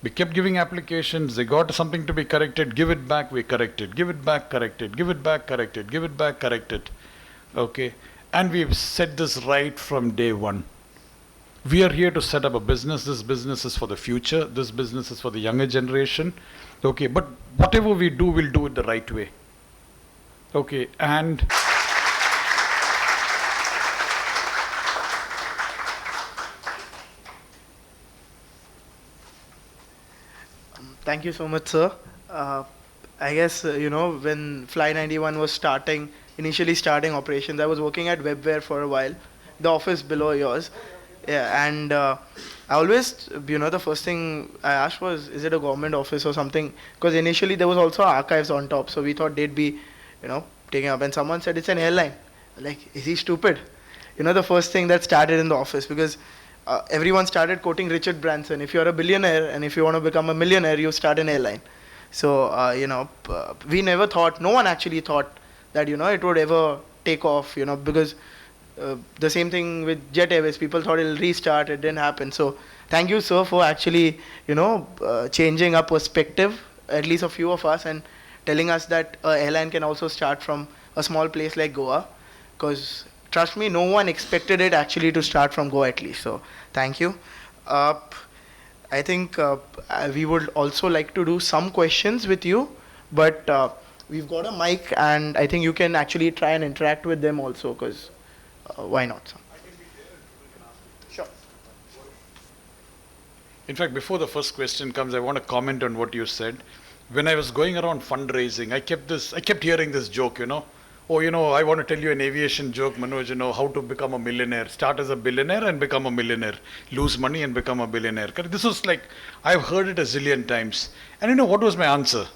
We kept giving applications, they got something to be corrected, give it back, we corrected, give it back, corrected, give it back, corrected, give it back, corrected. Okay. And we've said this right from day one. We are here to set up a business. This business is for the future. This business is for the younger generation. Okay. But whatever we do, we'll do it the right way. Okay. And Thank you so much, sir. I guess, when Fly91 was initially starting operations, I was working at Webware for a while, the office below yours. Yeah, and I always, the first thing I asked was, is it a government office or something? Because initially there was also archives on top, so we thought they'd be, taking up. And someone said it's an airline. Like, is he stupid? The first thing that started in the office, because everyone started quoting Richard Branson. If you're a billionaire and if you want to become a millionaire, you start an airline. So, we never thought, no one actually thought that, it would ever take off, because the same thing with Jet Airways, people thought it'll restart, it didn't happen. So, thank you, sir, for actually, changing our perspective, at least a few of us, and telling us that an airline can also start from a small place like Goa. Because trust me, no one expected it actually to start from Goa at least. So thank you. I think we would also like to do some questions with you, but we've got a mic and I think you can actually try and interact with them also, because why not? Sir? Sure. in fact, before the first question comes, I want to comment on what you said. When I was going around fundraising, I kept hearing this joke, Oh, I want to tell you an aviation joke, Manoj, how to become a millionaire. Start as a billionaire and become a millionaire. Lose money and become a billionaire. This was like, I've heard it a zillion times. And what was my answer?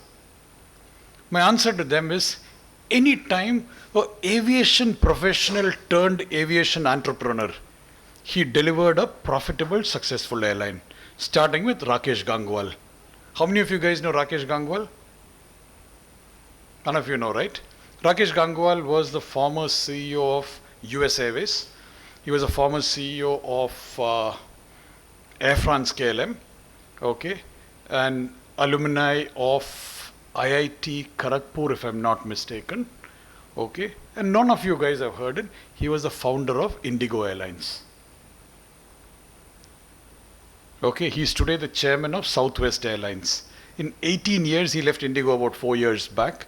My answer to them is, any time an aviation professional turned aviation entrepreneur, he delivered a profitable, successful airline, starting with Rakesh Gangwal. How many of you guys know Rakesh Gangwal? None of you know, right? Rakesh Gangwal was the former CEO of US Airways. He was a former CEO of Air France KLM, okay, and alumni of IIT Kharagpur, if I'm not mistaken, okay. And none of you guys have heard it. He was the founder of Indigo Airlines. Okay, he's today the chairman of Southwest Airlines. In 18 years, he left Indigo about 4 years back.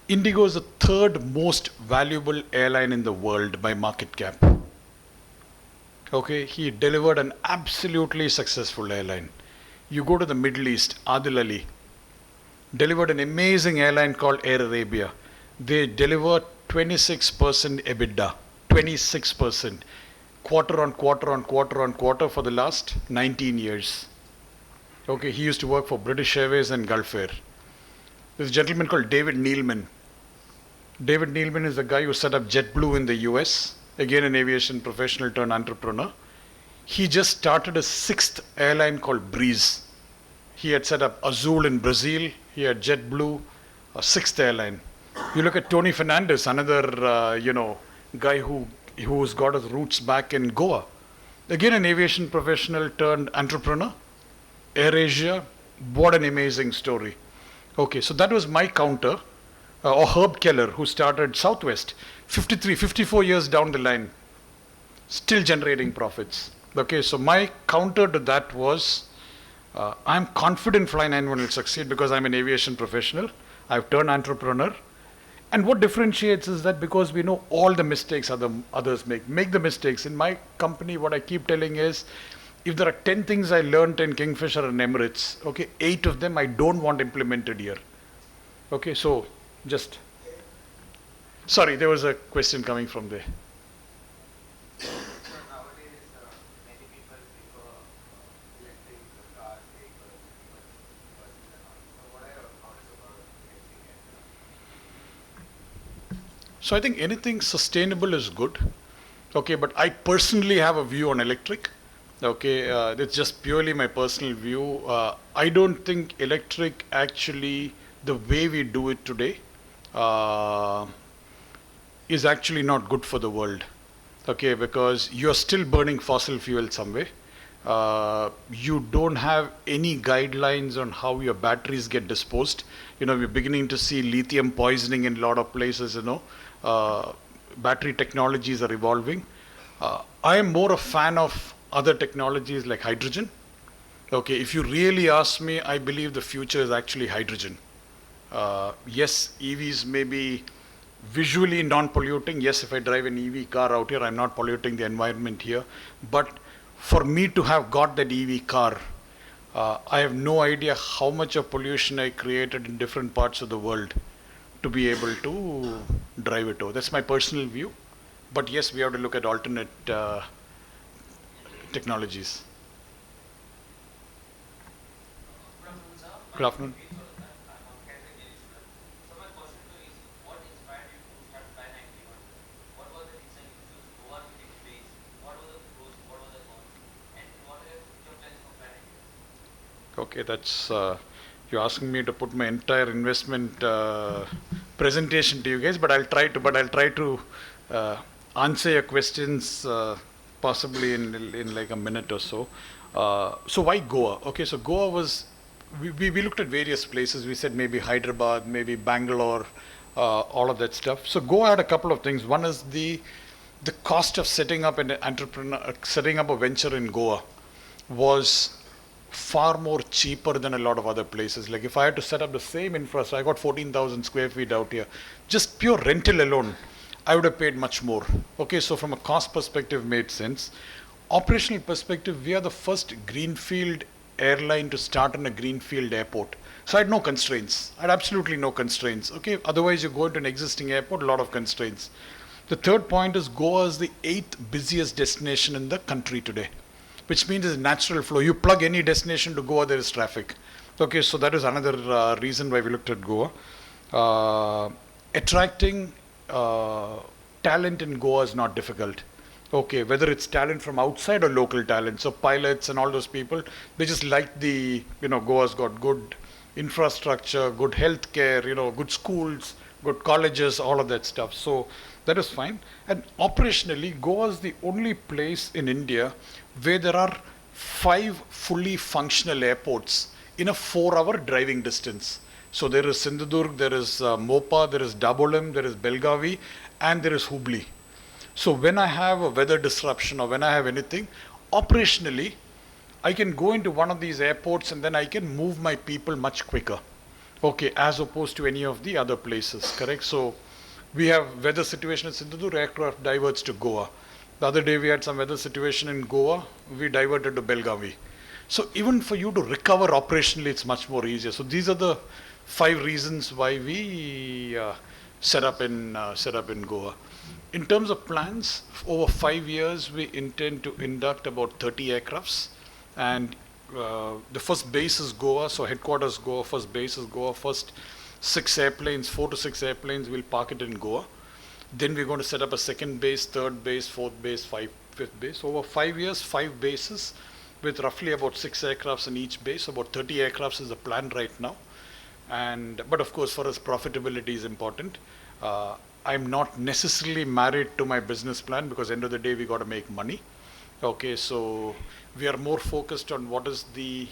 Indigo is the third most valuable airline in the world by market cap. Okay, he delivered an absolutely successful airline. You go to the Middle East, Adil Ali delivered an amazing airline called Air Arabia. They delivered 26% EBITDA, 26%, quarter on quarter on quarter on quarter for the last 19 years. Okay, he used to work for British Airways and Gulf Air. There's a gentleman called David Neilman. David Neilman is the guy who set up JetBlue in the US, again an aviation professional turned entrepreneur. He just started a 6th airline called Breeze. He had set up Azul in Brazil, he had JetBlue, a 6th airline. You look at Tony Fernandez, another guy who's got his roots back in Goa. Again an aviation professional turned entrepreneur. AirAsia, what an amazing story. Okay, so that was my counter. Or Herb Keller, who started Southwest, 54 years down the line, still generating profits. Okay, so my counter to that was, I'm confident Fly91 will succeed because I'm an aviation professional. I've turned entrepreneur. And what differentiates is that because we know all the mistakes others make the mistakes. In my company, what I keep telling is, if there are 10 things I learned in Kingfisher and Emirates, okay, 8 of them I don't want implemented here. Okay, so sorry, there was a question coming from there. So I think anything sustainable is good. Okay, but I personally have a view on electric. Okay, it's just purely my personal view. I don't think electric actually, the way we do it today, uh, is actually not good for the world. Okay, because you're still burning fossil fuel somewhere. You don't have any guidelines on how your batteries get disposed. We're beginning to see lithium poisoning in a lot of places. Battery technologies are evolving. I am more a fan of other technologies like hydrogen. Okay, if you really ask me, I believe the future is actually hydrogen. Yes, EVs may be visually non-polluting. Yes, if I drive an EV car out here, I'm not polluting the environment here. But for me to have got that EV car, I have no idea how much of pollution I created in different parts of the world to be able to drive it over. That's my personal view. But yes, we have to look at alternate technologies. Good afternoon. Okay, that's you're asking me to put my entire investment presentation to you guys, but I'll try to. But I'll try to answer your questions possibly in like a minute or so. So why Goa? Okay, so Goa was we looked at various places. We said maybe Hyderabad, maybe Bangalore, all of that stuff. So Goa had a couple of things. One is the cost of setting up an entrepreneur, setting up a venture in Goa was far more cheaper than a lot of other places. Like if I had to set up the same infrastructure, I got 14,000 square feet out here. Just pure rental alone, I would have paid much more. Okay, so from a cost perspective, made sense. Operational perspective, we are the first greenfield airline to start in a greenfield airport. So I had no constraints. I had absolutely no constraints. Okay, otherwise you go into an existing airport, a lot of constraints. The third point is Goa is the 8th busiest destination in the country today, which means it's natural flow. You plug any destination to Goa, there is traffic. Okay, so that is another reason why we looked at Goa. Attracting talent in Goa is not difficult. Okay, whether it's talent from outside or local talent. So pilots and all those people, they just like Goa's got good infrastructure, good healthcare, good schools, good colleges, all of that stuff. So that is fine. And operationally, Goa is the only place in India where there are 5 fully functional airports in a 4-hour driving distance. So there is Sindhudurg, there is Mopa, there is Dabolim, there is Belgavi, and there is Hubli. So when I have a weather disruption or when I have anything, operationally, I can go into one of these airports and then I can move my people much quicker. Okay, as opposed to any of the other places, correct? So we have weather situation in Sindhudurg, aircraft diverts to Goa. The other day we had some weather situation in Goa, we diverted to Belgavi. So even for you to recover operationally, it's much more easier. So these are the 5 reasons why we set up in Goa. In terms of plans, over 5 years, we intend to induct about 30 aircrafts. And the first base is Goa, so headquarters Goa, first base is Goa, first 6 airplanes, 4 to 6 airplanes, we'll park it in Goa. Then we're going to set up a second base, third base, fourth base, fifth base. Over 5 years, 5 bases with roughly about 6 aircrafts in each base. About 30 aircrafts is the plan right now. But of course, for us, profitability is important. I'm not necessarily married to my business plan because end of the day, we got to make money. Okay, so we are more focused on what is the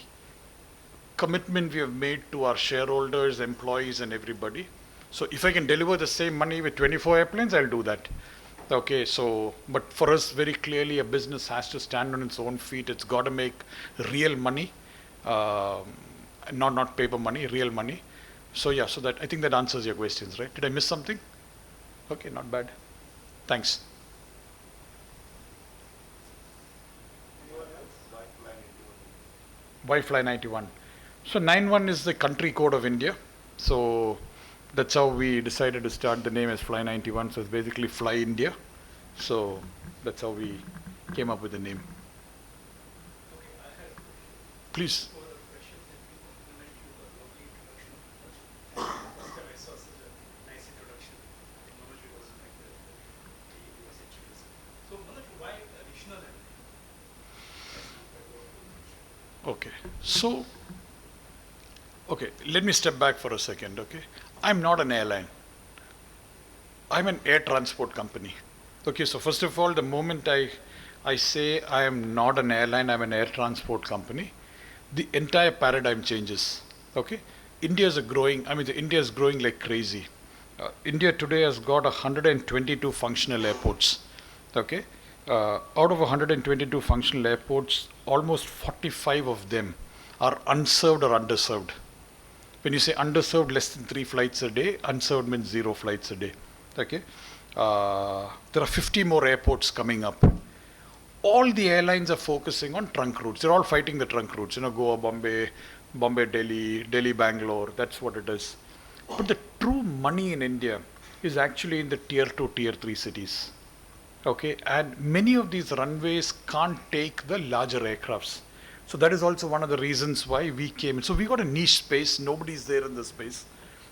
commitment we have made to our shareholders, employees, and everybody. So if I can deliver the same money with 24 airplanes, I'll do that. Okay, so, but for us, very clearly, a business has to stand on its own feet. It's got to make real money, not paper money, real money. So yeah, so that I think that answers your questions, right? Did I miss something? Okay, not bad. Thanks. Why Fly91? So 91 is the country code of India. So that's how we decided to start the name as Fly91. So it's basically Fly India. So that's how we came up with the name. Please. Okay. So, okay, let me step back for a second, okay? I'm not an airline. I'm an air transport company. Okay, so first of all, the moment I say I am not an airline, I'm an air transport company, the entire paradigm changes. Okay? India is India is growing like crazy. India today has got 122 functional airports. Okay? Out of 122 functional airports, almost 45 of them are unserved or underserved. When you say underserved, less than 3 flights a day, unserved means 0 flights a day. Okay? There are 50 more airports coming up. All the airlines are focusing on trunk routes. They're all fighting the trunk routes. Goa, Bombay, Bombay, Delhi, Delhi, Bangalore. That's what it is. But the true money in India is actually in the tier 2, tier 3 cities. Okay, and many of these runways can't take the larger aircrafts. So that is also one of the reasons why we came in. So we got a niche space. Nobody's there in this space.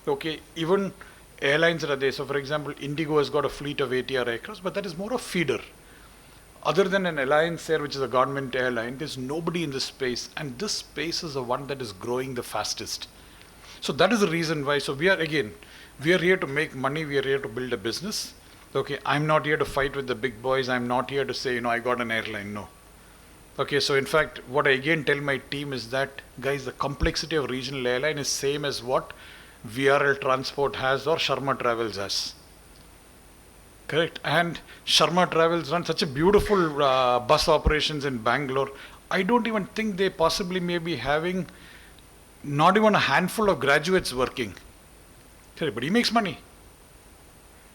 Okay, even airlines that are there. So for example, Indigo has got a fleet of ATR aircrafts, but that is more a feeder. Other than an Alliance Air, which is a government airline, there's nobody in this space, and this space is the one that is growing the fastest. So that is the reason why. So we are here to make money. We are here to build a business. Okay, I'm not here to fight with the big boys. I'm not here to say, I got an airline. No. Okay, so in fact, what I again tell my team is that, guys, the complexity of regional airline is same as what VRL Transport has or Sharma Travels has. Correct. And Sharma Travels runs such a beautiful bus operations in Bangalore. I don't even think they possibly may be having not even a handful of graduates working. Correct. But he makes money.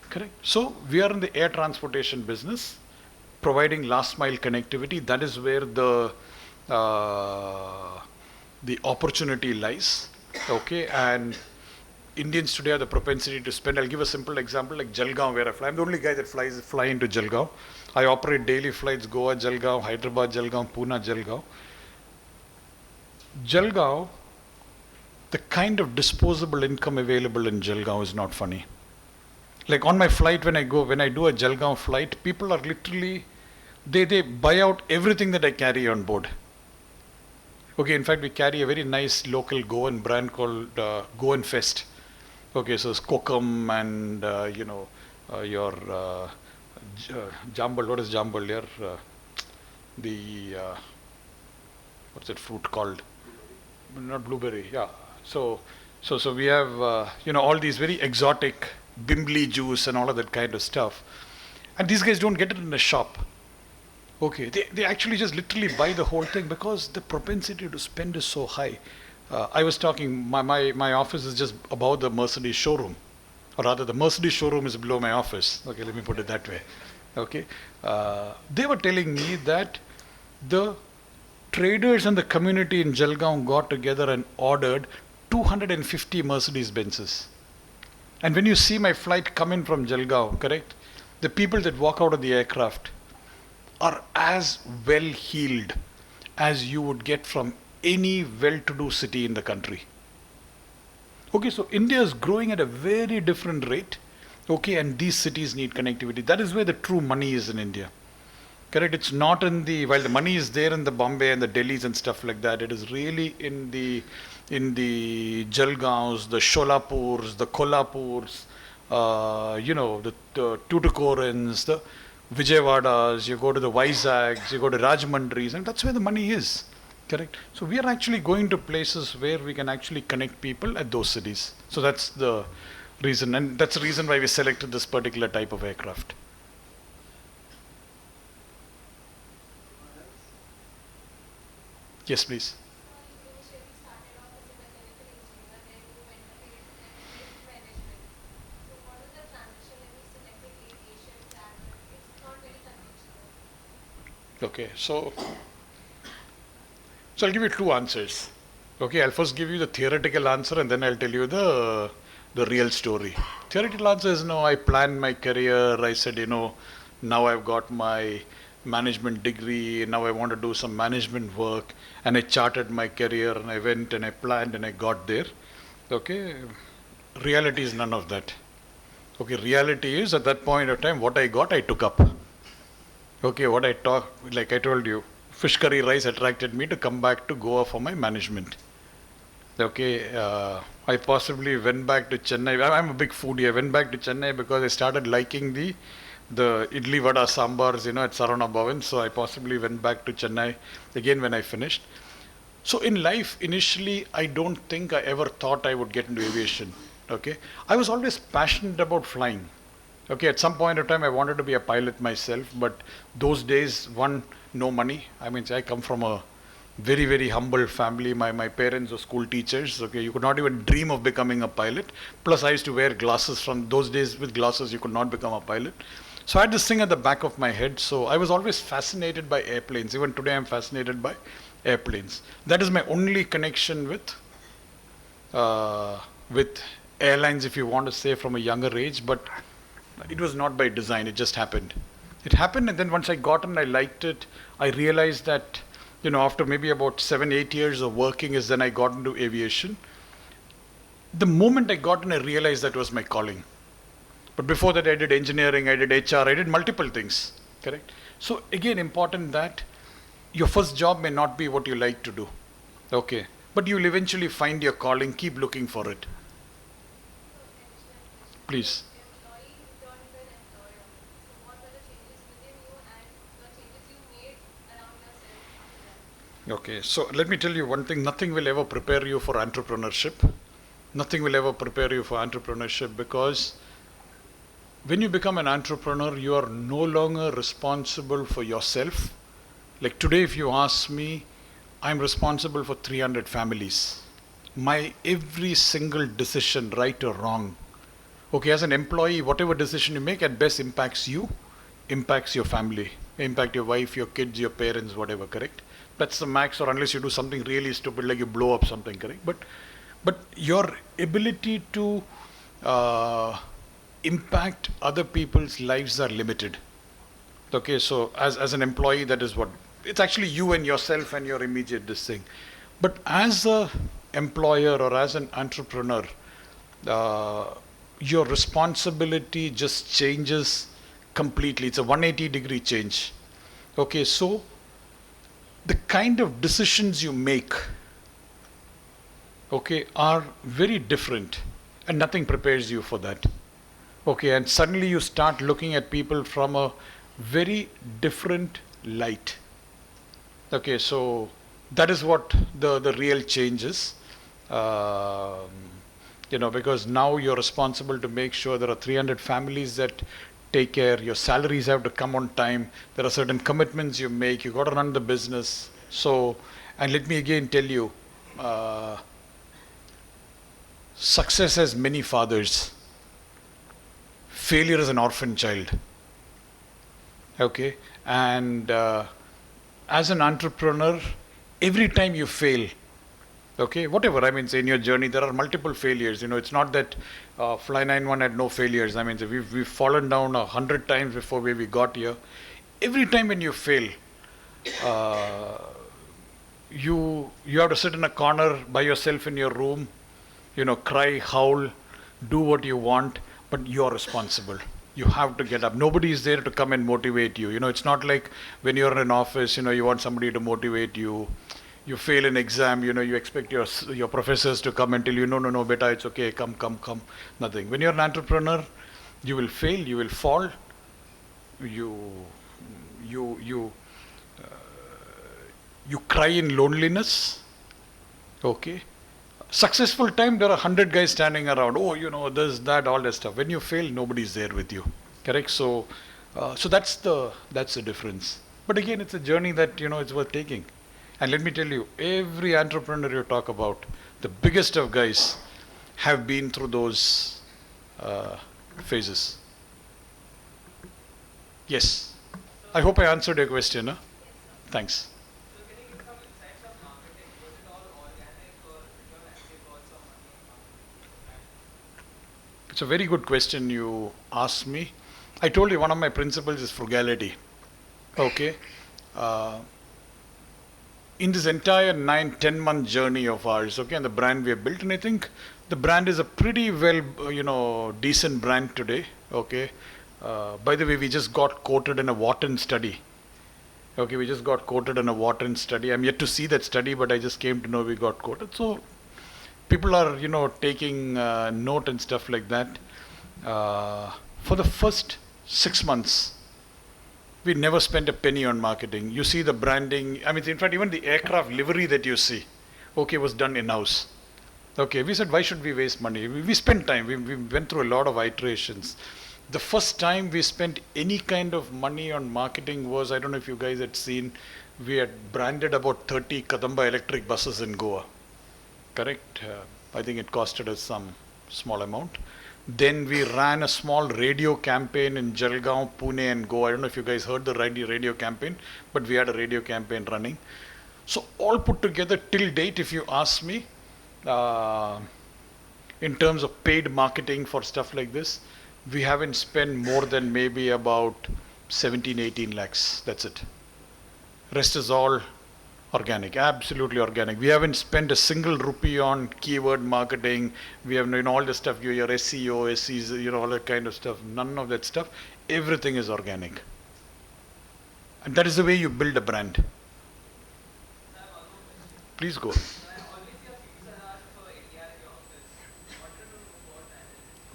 Correct. So we are in the air transportation business, providing last mile connectivity. That is where the opportunity lies. Okay. And Indians today have the propensity to spend. I'll give a simple example like Jalgaon, where I fly. I'm the only guy that fly into Jalgaon. I operate daily flights, Goa, Jalgaon, Hyderabad, Jalgaon, Pune, Jalgaon. Jalgaon, the kind of disposable income available in Jalgaon is not funny. Like on my flight, when I do a Jalgaon flight, people are literally, they buy out everything that I carry on board. Okay, in fact, we carry a very nice local Goan brand called Goan Fest. Okay, so it's kokum and, your jambal. What is jambal here? What's that fruit called? Not blueberry, yeah. So we have, all these very exotic Bimbli juice and all of that kind of stuff. And these guys don't get it in a shop. Okay, they actually just literally buy the whole thing because the propensity to spend is so high. I was talking, my office is just above the Mercedes showroom. Or rather, the Mercedes showroom is below my office. Okay, let me put it that way. Okay, they were telling me that the traders and the community in Jalgaon got together and ordered 250 Mercedes Benzes. And when you see my flight come in from Jalgaon, correct? The people that walk out of the aircraft are as well heeled as you would get from any well-to-do city in the country. Okay, so India is growing at a very different rate. Okay, and these cities need connectivity. That is where the true money is in India. Correct? It's not while the money is there in the Bombay and the Delhis and stuff like that, it is really in the Jalgaons, the Sholapurs, the Kolhapurs, the Tuticorins, the Vijayawadas, you go to the Vizags, you go to Rajahmundrys, and that's where the money is. Correct? So we are actually going to places where we can actually connect people at those cities. So that's the reason, and that's the reason why we selected this particular type of aircraft. Yes, please. Okay, so I'll give you two answers. Okay, I'll first give you the theoretical answer and then I'll tell you the real story. Theoretical answer is, I planned my career. I said, now I've got my management degree, now I want to do some management work, and I charted my career and I went and I planned and I got there. Okay, reality is none of that. Okay, reality is at that point of time, what I got, I took up. Okay, what I talked, like I told you, fish curry rice attracted me to come back to Goa for my management. Okay, I possibly went back to Chennai. I'm a big foodie. I went back to Chennai because I started liking the idli vada sambars, at Sarana Bhavan. So I possibly went back to Chennai again when I finished. So in life, initially, I don't think I ever thought I would get into aviation. Okay, I was always passionate about flying. Okay, at some point of time, I wanted to be a pilot myself, but those days, one, no money. I mean, I come from a very, very humble family. My parents were school teachers. Okay, you could not even dream of becoming a pilot. Plus, I used to wear glasses. From those days, with glasses, you could not become a pilot. So I had this thing at the back of my head. So I was always fascinated by airplanes. Even today, I'm fascinated by airplanes. That is my only connection with airlines, if you want to say, from a younger age. But it was not by design. It just happened. It happened, and then once I got in, I liked it. I realized that, after maybe about 7-8 years of working, is then I got into aviation. The moment I got in, I realized that was my calling. But before that, I did engineering, I did HR, I did multiple things. Correct? So again, important that your first job may not be what you like to do. Okay. But you will eventually find your calling. Keep looking for it. Please. Okay, so let me tell you one thing. Nothing will ever prepare you for entrepreneurship. Nothing will ever prepare you for entrepreneurship, because when you become an entrepreneur, you are no longer responsible for yourself. Like today, if you ask me, I'm responsible for 300 families. My every single decision, right or wrong. Okay, as an employee, whatever decision you make at best impacts you, impacts your family, impact your wife, your kids, your parents, whatever, correct? That's the max, or unless you do something really stupid like you blow up something, correct? But your ability to impact other people's lives are limited. Okay, so as an employee, that is what, it's actually you and yourself and your immediate this thing. But as a employer or as an entrepreneur, your responsibility just changes completely. It's a 180-degree change. Okay, so the kind of decisions you make, okay, are very different, and nothing prepares you for that. Okay, and suddenly you start looking at people from a very different light. Okay, so that is what the real change is. Because now you're responsible to make sure there are 300 families that take care, your salaries have to come on time, there are certain commitments you make, you got to run the business. So, and let me again tell you, success has many fathers. Failure is an orphan child. Okay, and as an entrepreneur, every time you fail, okay, whatever, I mean, say in your journey, there are multiple failures. It's not that Fly91 had no failures. I mean, so we've fallen down 100 times before where we got here. Every time when you fail, you have to sit in a corner by yourself in your room, cry, howl, do what you want, but you're responsible. You have to get up. Nobody is there to come and motivate you. It's not like when you're in an office, you want somebody to motivate you. You fail an exam, you expect your professors to come and tell you, no, beta, it's okay, come. Nothing. When you're an entrepreneur, you will fail, you will fall, you cry in loneliness. Okay. Successful time, there are 100 guys standing around. Oh, this, that, all that stuff. When you fail, nobody's there with you. Correct? So that's the difference. But again, it's a journey that, it's worth taking. And let me tell you, every entrepreneur you talk about, the biggest of guys, have been through those phases. Yes. I hope I answered your question. Huh? Thanks. It's a very good question you asked me. I told you one of my principles is frugality. Okay. In this entire 9-10 month journey of ours, okay, and the brand we have built, and I think the brand is a pretty well, decent brand today, okay. By the way, we just got quoted in a Wharton study. Okay, we just got quoted in a Wharton study. I'm yet to see that study, but I just came to know we got quoted. So people are, taking note and stuff like that. For the first 6 months, we never spent a penny on marketing. You see the branding. I mean, in fact, even the aircraft livery that you see, okay, was done in-house. Okay, we said, why should we waste money? We spent time. We went through a lot of iterations. The first time we spent any kind of money on marketing was, I don't know if you guys had seen, we had branded about 30 Kadamba electric buses in Goa. Correct? I think it costed us some small amount. Then we ran a small radio campaign in Jalgaon, Pune and Goa. I don't know if you guys heard the radio campaign, but we had a radio campaign running. So all put together till date, if you ask me, in terms of paid marketing for stuff like this, we haven't spent more than maybe about 17, 18 lakhs. That's it. Rest is all organic, absolutely organic. We haven't spent a single rupee on keyword marketing. We have all the stuff, your SEO, SEs, all that kind of stuff. None of that stuff. Everything is organic. And that is the way you build a brand. Please go.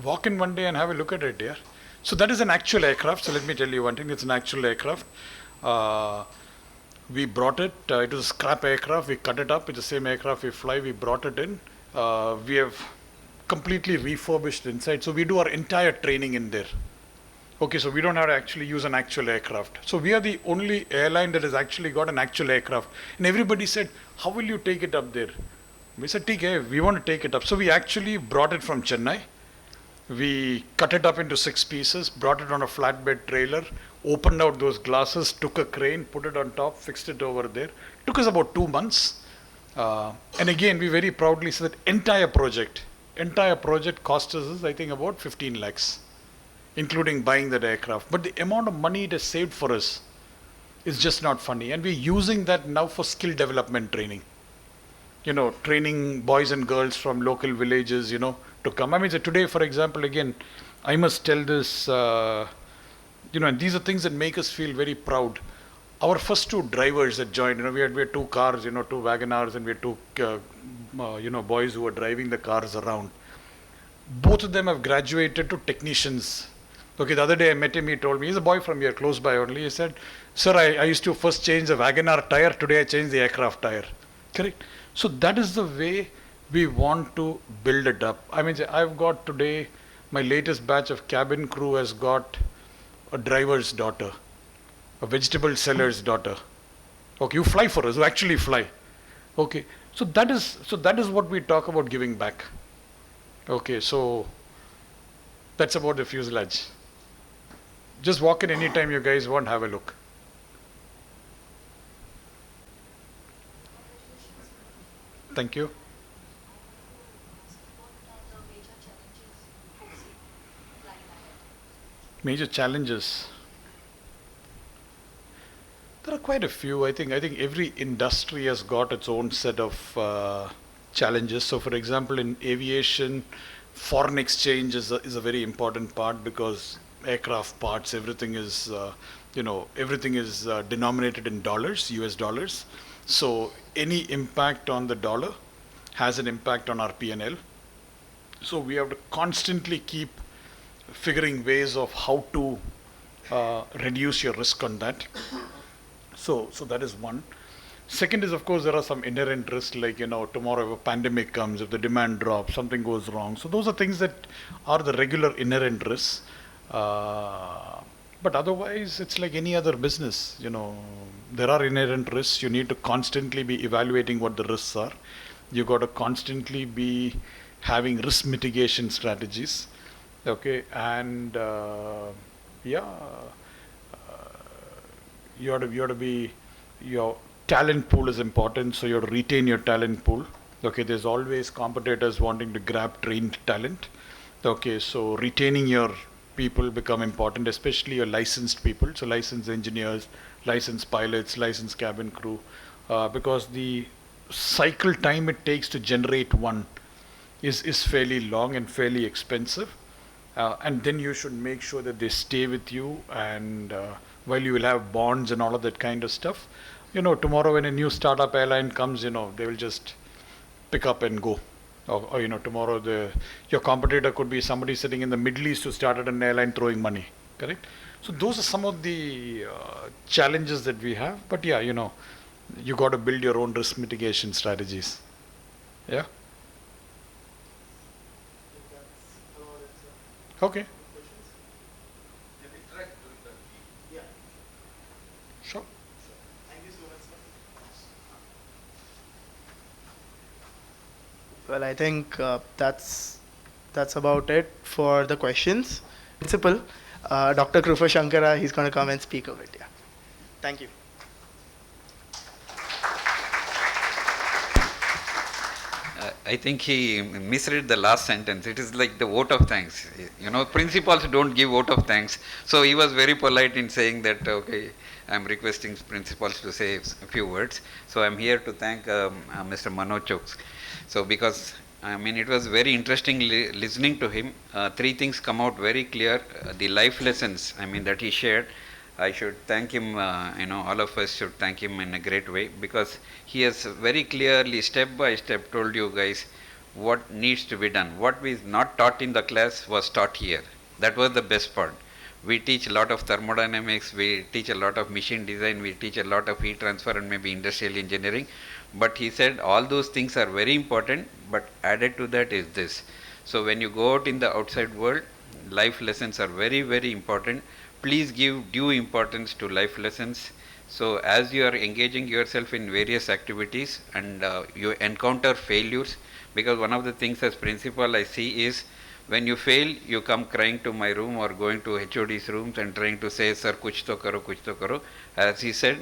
Walk in one day and have a look at it, yeah. So that is an actual aircraft. So let me tell you one thing. It's an actual aircraft. We brought it. It was a scrap aircraft. We cut it up. It's the same aircraft we fly. We brought it in. We have completely refurbished inside. So we do our entire training in there. Okay, so we don't have to actually use an actual aircraft. So we are the only airline that has actually got an actual aircraft. And everybody said, how will you take it up there? We said, TK, we want to take it up. So we actually brought it from Chennai. We cut it up into 6 pieces, brought it on a flatbed trailer, opened out those glasses, took a crane, put it on top, fixed it over there. Took us about 2 months. And again, we very proudly said that entire project cost us, I think, about 15 lakhs, including buying that aircraft. But the amount of money it has saved for us is just not funny. And we're using that now for skill development training. Training boys and girls from local villages, to come. I mean, so today, for example, again, I must tell this, and these are things that make us feel very proud. Our first 2 drivers that joined, we had 2 cars, 2 Wagonars, and we had 2, boys who were driving the cars around. Both of them have graduated to technicians. Okay, the other day I met him, he told me, he's a boy from here, close by only. He said, sir, I used to first change the Wagonar tire, today I changed the aircraft tire. Correct? So that is the way we want to build it up. I mean, I've got today, my latest batch of cabin crew has got a driver's daughter, a vegetable seller's daughter. Okay, you fly for us, you actually fly. Okay, so that is what we talk about giving back. Okay, so that's about the fuselage. Just walk in anytime you guys want, have a look. Thank you. Major challenges. There are quite a few. I think every industry has got its own set of challenges. So, for example, in aviation, foreign exchange is a very important part because aircraft parts, everything is denominated in dollars, US dollars. So any impact on the dollar has an impact on our P&L. So we have to constantly keep figuring ways of how to reduce your risk on that. So that is one. Second is, of course, there are some inherent risks, like, tomorrow if a pandemic comes, if the demand drops, something goes wrong. So those are things that are the regular inherent risks. But otherwise, it's like any other business. There are inherent risks. You need to constantly be evaluating what the risks are. You got to constantly be having risk mitigation strategies. Okay, and you have to be, your talent pool is important, so you have to retain your talent pool. Okay, there's always competitors wanting to grab trained talent. Okay, so retaining your people become important, especially your licensed people, so licensed engineers, licensed pilots, licensed cabin crew, because the cycle time it takes to generate one is fairly long and fairly expensive. And then you should make sure that they stay with you and while you will have bonds and all of that kind of stuff, tomorrow when a new startup airline comes, they will just pick up and go. Or tomorrow your competitor could be somebody sitting in the Middle East who started an airline throwing money, correct? So those are some of the challenges that we have. But yeah, you got to build your own risk mitigation strategies. Yeah. Okay. Sure. Well, I think that's about it for the questions. Principal, Dr. Krupa Shankara, he's going to come and speak of it. Yeah. Thank you. I think he misread the last sentence. It is like the vote of thanks. Principals don't give vote of thanks. So he was very polite in saying that, okay, I'm requesting principals to say a few words. So I'm here to thank Mr. MANOJ. So because, it was very interesting listening to him. Three things come out very clear. The life lessons, that he shared. I should thank him, all of us should thank him in a great way, because he has very clearly, step by step, told you guys what needs to be done. What was not taught in the class was taught here. That was the best part. We teach a lot of thermodynamics, we teach a lot of machine design, we teach a lot of heat transfer and maybe industrial engineering. But he said all those things are very important, but added to that is this. So when you go out in the outside world, life lessons are very, very important. Please give due importance to life lessons. So as you are engaging yourself in various activities and you encounter failures, because one of the things as principal I see is when you fail, you come crying to my room or going to HOD's rooms and trying to say, sir, kuch to karo, kuch to karo. As he said,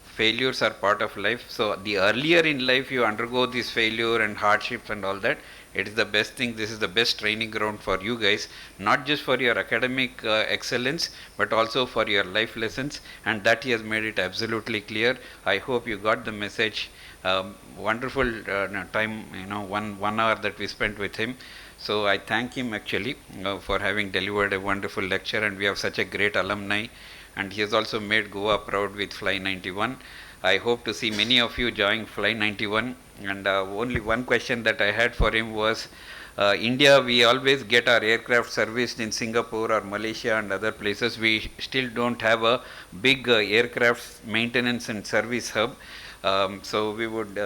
failures are part of life. So the earlier in life you undergo this failure and hardships and all that, it is the best thing. This is the best training ground for you guys, not just for your academic excellence, but also for your life lessons. And that he has made it absolutely clear. I hope you got the message. Wonderful time, 1 hour that we spent with him. So I thank him actually for having delivered a wonderful lecture, and we have such a great alumni. And he has also made Goa proud with Fly91. I hope to see many of you join Fly91. And only one question that I had for him was, India, we always get our aircraft serviced in Singapore or Malaysia and other places. We still don't have a big aircraft maintenance and service hub. So we would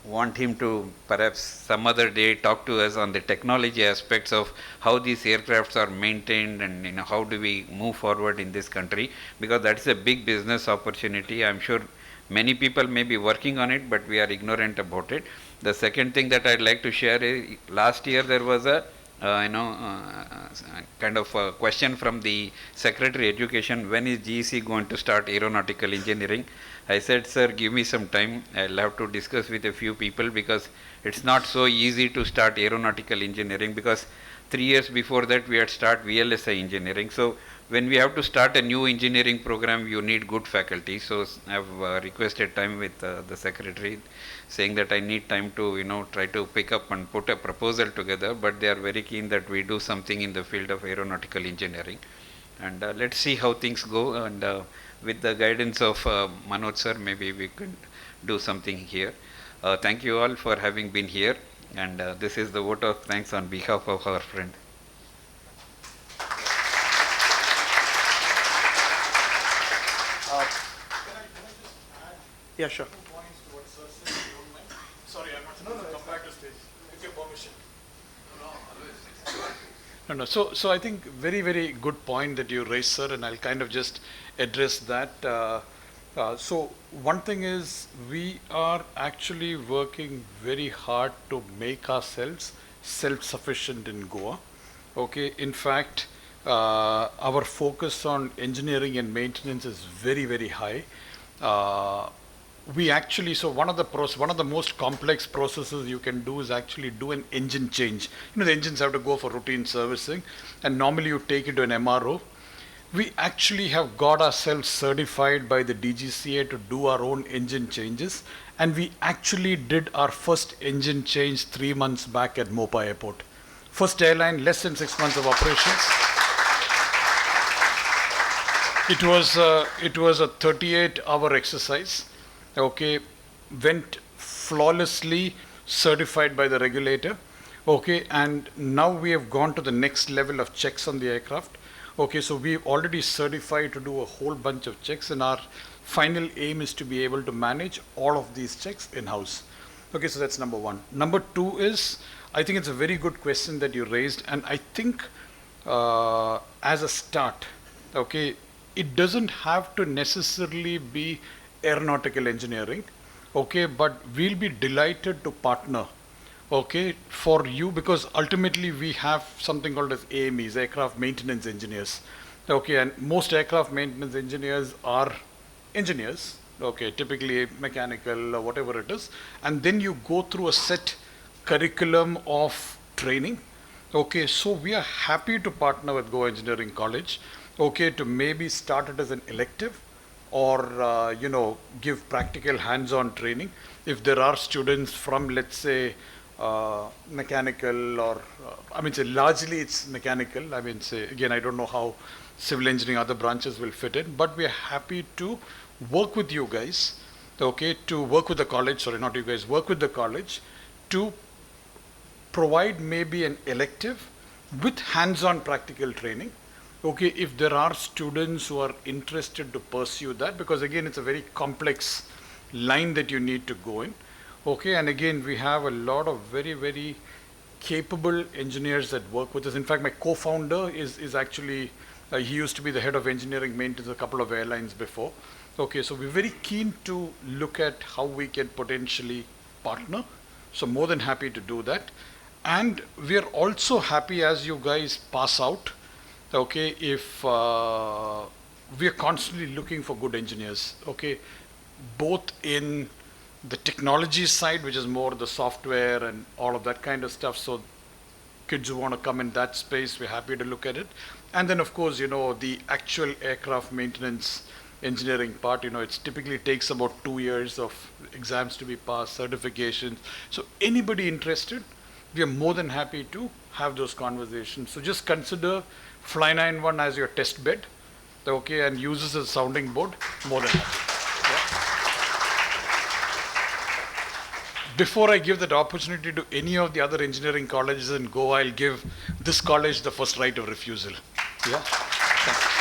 want him to perhaps some other day talk to us on the technology aspects of how these aircrafts are maintained and how do we move forward in this country, because that's a big business opportunity. I'm sure many people may be working on it, but we are ignorant about it. The second thing that I'd like to share is last year there was a kind of a question from the Secretary Education, when is GEC going to start aeronautical engineering? I said, sir, give me some time. I'll have to discuss with a few people, because it's not so easy to start aeronautical engineering, because 3 years before that we had started VLSI engineering. So when we have to start a new engineering program, you need good faculty. So I've requested time with the secretary, saying that I need time to try to pick up and put a proposal together, but they are very keen that we do something in the field of aeronautical engineering. And let's see how things go, and with the guidance of Manoj sir, maybe we could do something here. Thank you all for having been here, and this is the vote of thanks on behalf of our friend. Yeah, sure. Sorry, I'm not supposed to come back to stage. With your permission. No. So I think very, very good point that you raised, sir, and I'll kind of just address that. So one thing is, we are actually working very hard to make ourselves self-sufficient in Goa. Okay, in fact, our focus on engineering and maintenance is very, very high. We actually, so one of the most complex processes you can do is actually do an engine change. The engines have to go for routine servicing, and normally you take it to an MRO. We actually have got ourselves certified by the DGCA to do our own engine changes, and we actually did our first engine change 3 months back at Mopa Airport. First airline, less than 6 months of operations. It was a 38-hour exercise. Okay, went flawlessly, certified by the regulator. Okay, and now we have gone to the next level of checks on the aircraft. Okay, so we've already certified to do a whole bunch of checks, and our final aim is to be able to manage all of these checks in-house. Okay, so that's number one. Number two is, I think it's a very good question that you raised, and I think as a start, okay, it doesn't have to necessarily be aeronautical engineering, okay, but we'll be delighted to partner, okay, for you, because ultimately we have something called as AMEs, aircraft maintenance engineers, okay, and most aircraft maintenance engineers are engineers, okay, typically mechanical or whatever it is, and then you go through a set curriculum of training. Okay, so we are happy to partner with Goa Engineering College, okay, to maybe start it as an elective or, give practical hands-on training. If there are students from, let's say, mechanical or, say largely it's mechanical. Say, again, I don't know how civil engineering, other branches will fit in, but we are happy to work with you guys, okay, to work with the college, sorry, not you guys, work with the college to provide maybe an elective with hands-on practical training. Okay, if there are students who are interested to pursue that, because again, it's a very complex line that you need to go in. Okay, and again, we have a lot of very, very capable engineers that work with us. In fact, my co-founder is actually, he used to be the head of engineering maintenance a couple of airlines before. Okay, so we're very keen to look at how we can potentially partner. So more than happy to do that. And we are also happy as you guys pass out, okay, if we are constantly looking for good engineers, okay, both in the technology side, which is more the software and all of that kind of stuff. So kids who want to come in that space, we're happy to look at it. And then of course, the actual aircraft maintenance engineering part, it typically takes about 2 years of exams to be passed, certifications. So anybody interested, we are more than happy to have those conversations. So just consider Fly91 as your test bed, okay, and use this as a sounding board, more than happy. Yeah. Before I give that opportunity to any of the other engineering colleges in Goa, I'll give this college the first right of refusal. Yeah. Thanks.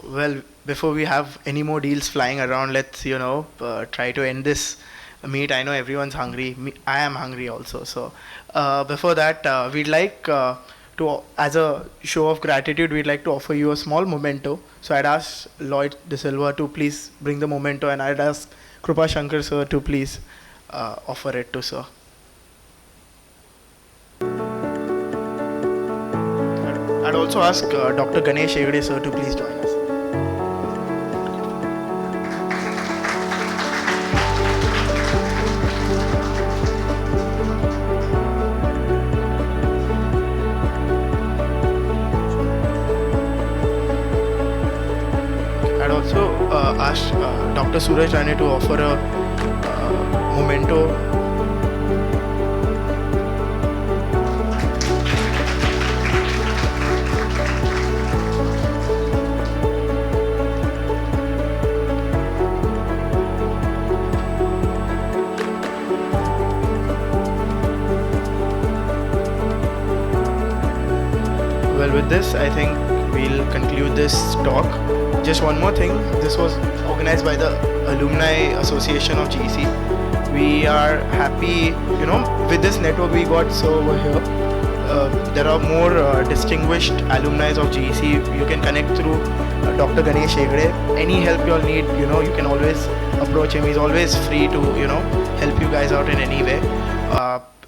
Well, before we have any more deals flying around, let's try to end this meet. I know everyone's hungry. I am hungry also. So before that, we'd like to, as a show of gratitude, we'd like to offer you a small memento. So I'd ask Lloyd De Silva to please bring the memento, and I'd ask Krupa Shankar sir to please offer it to sir. I'd also ask Dr. Ganesh Hegde sir to please join us. I'd also ask Dr. Suraj Rane to offer a memento. Well, with this, I think we'll conclude this talk. Just one more thing. This was organized by the Alumni Association of GEC. We are happy, with this network we got so over here. There are more distinguished alumni of GEC. You can connect through Dr. Ganesh Hegde. Any help you'll need, you can always approach him. He's always free to, help you guys out in any way.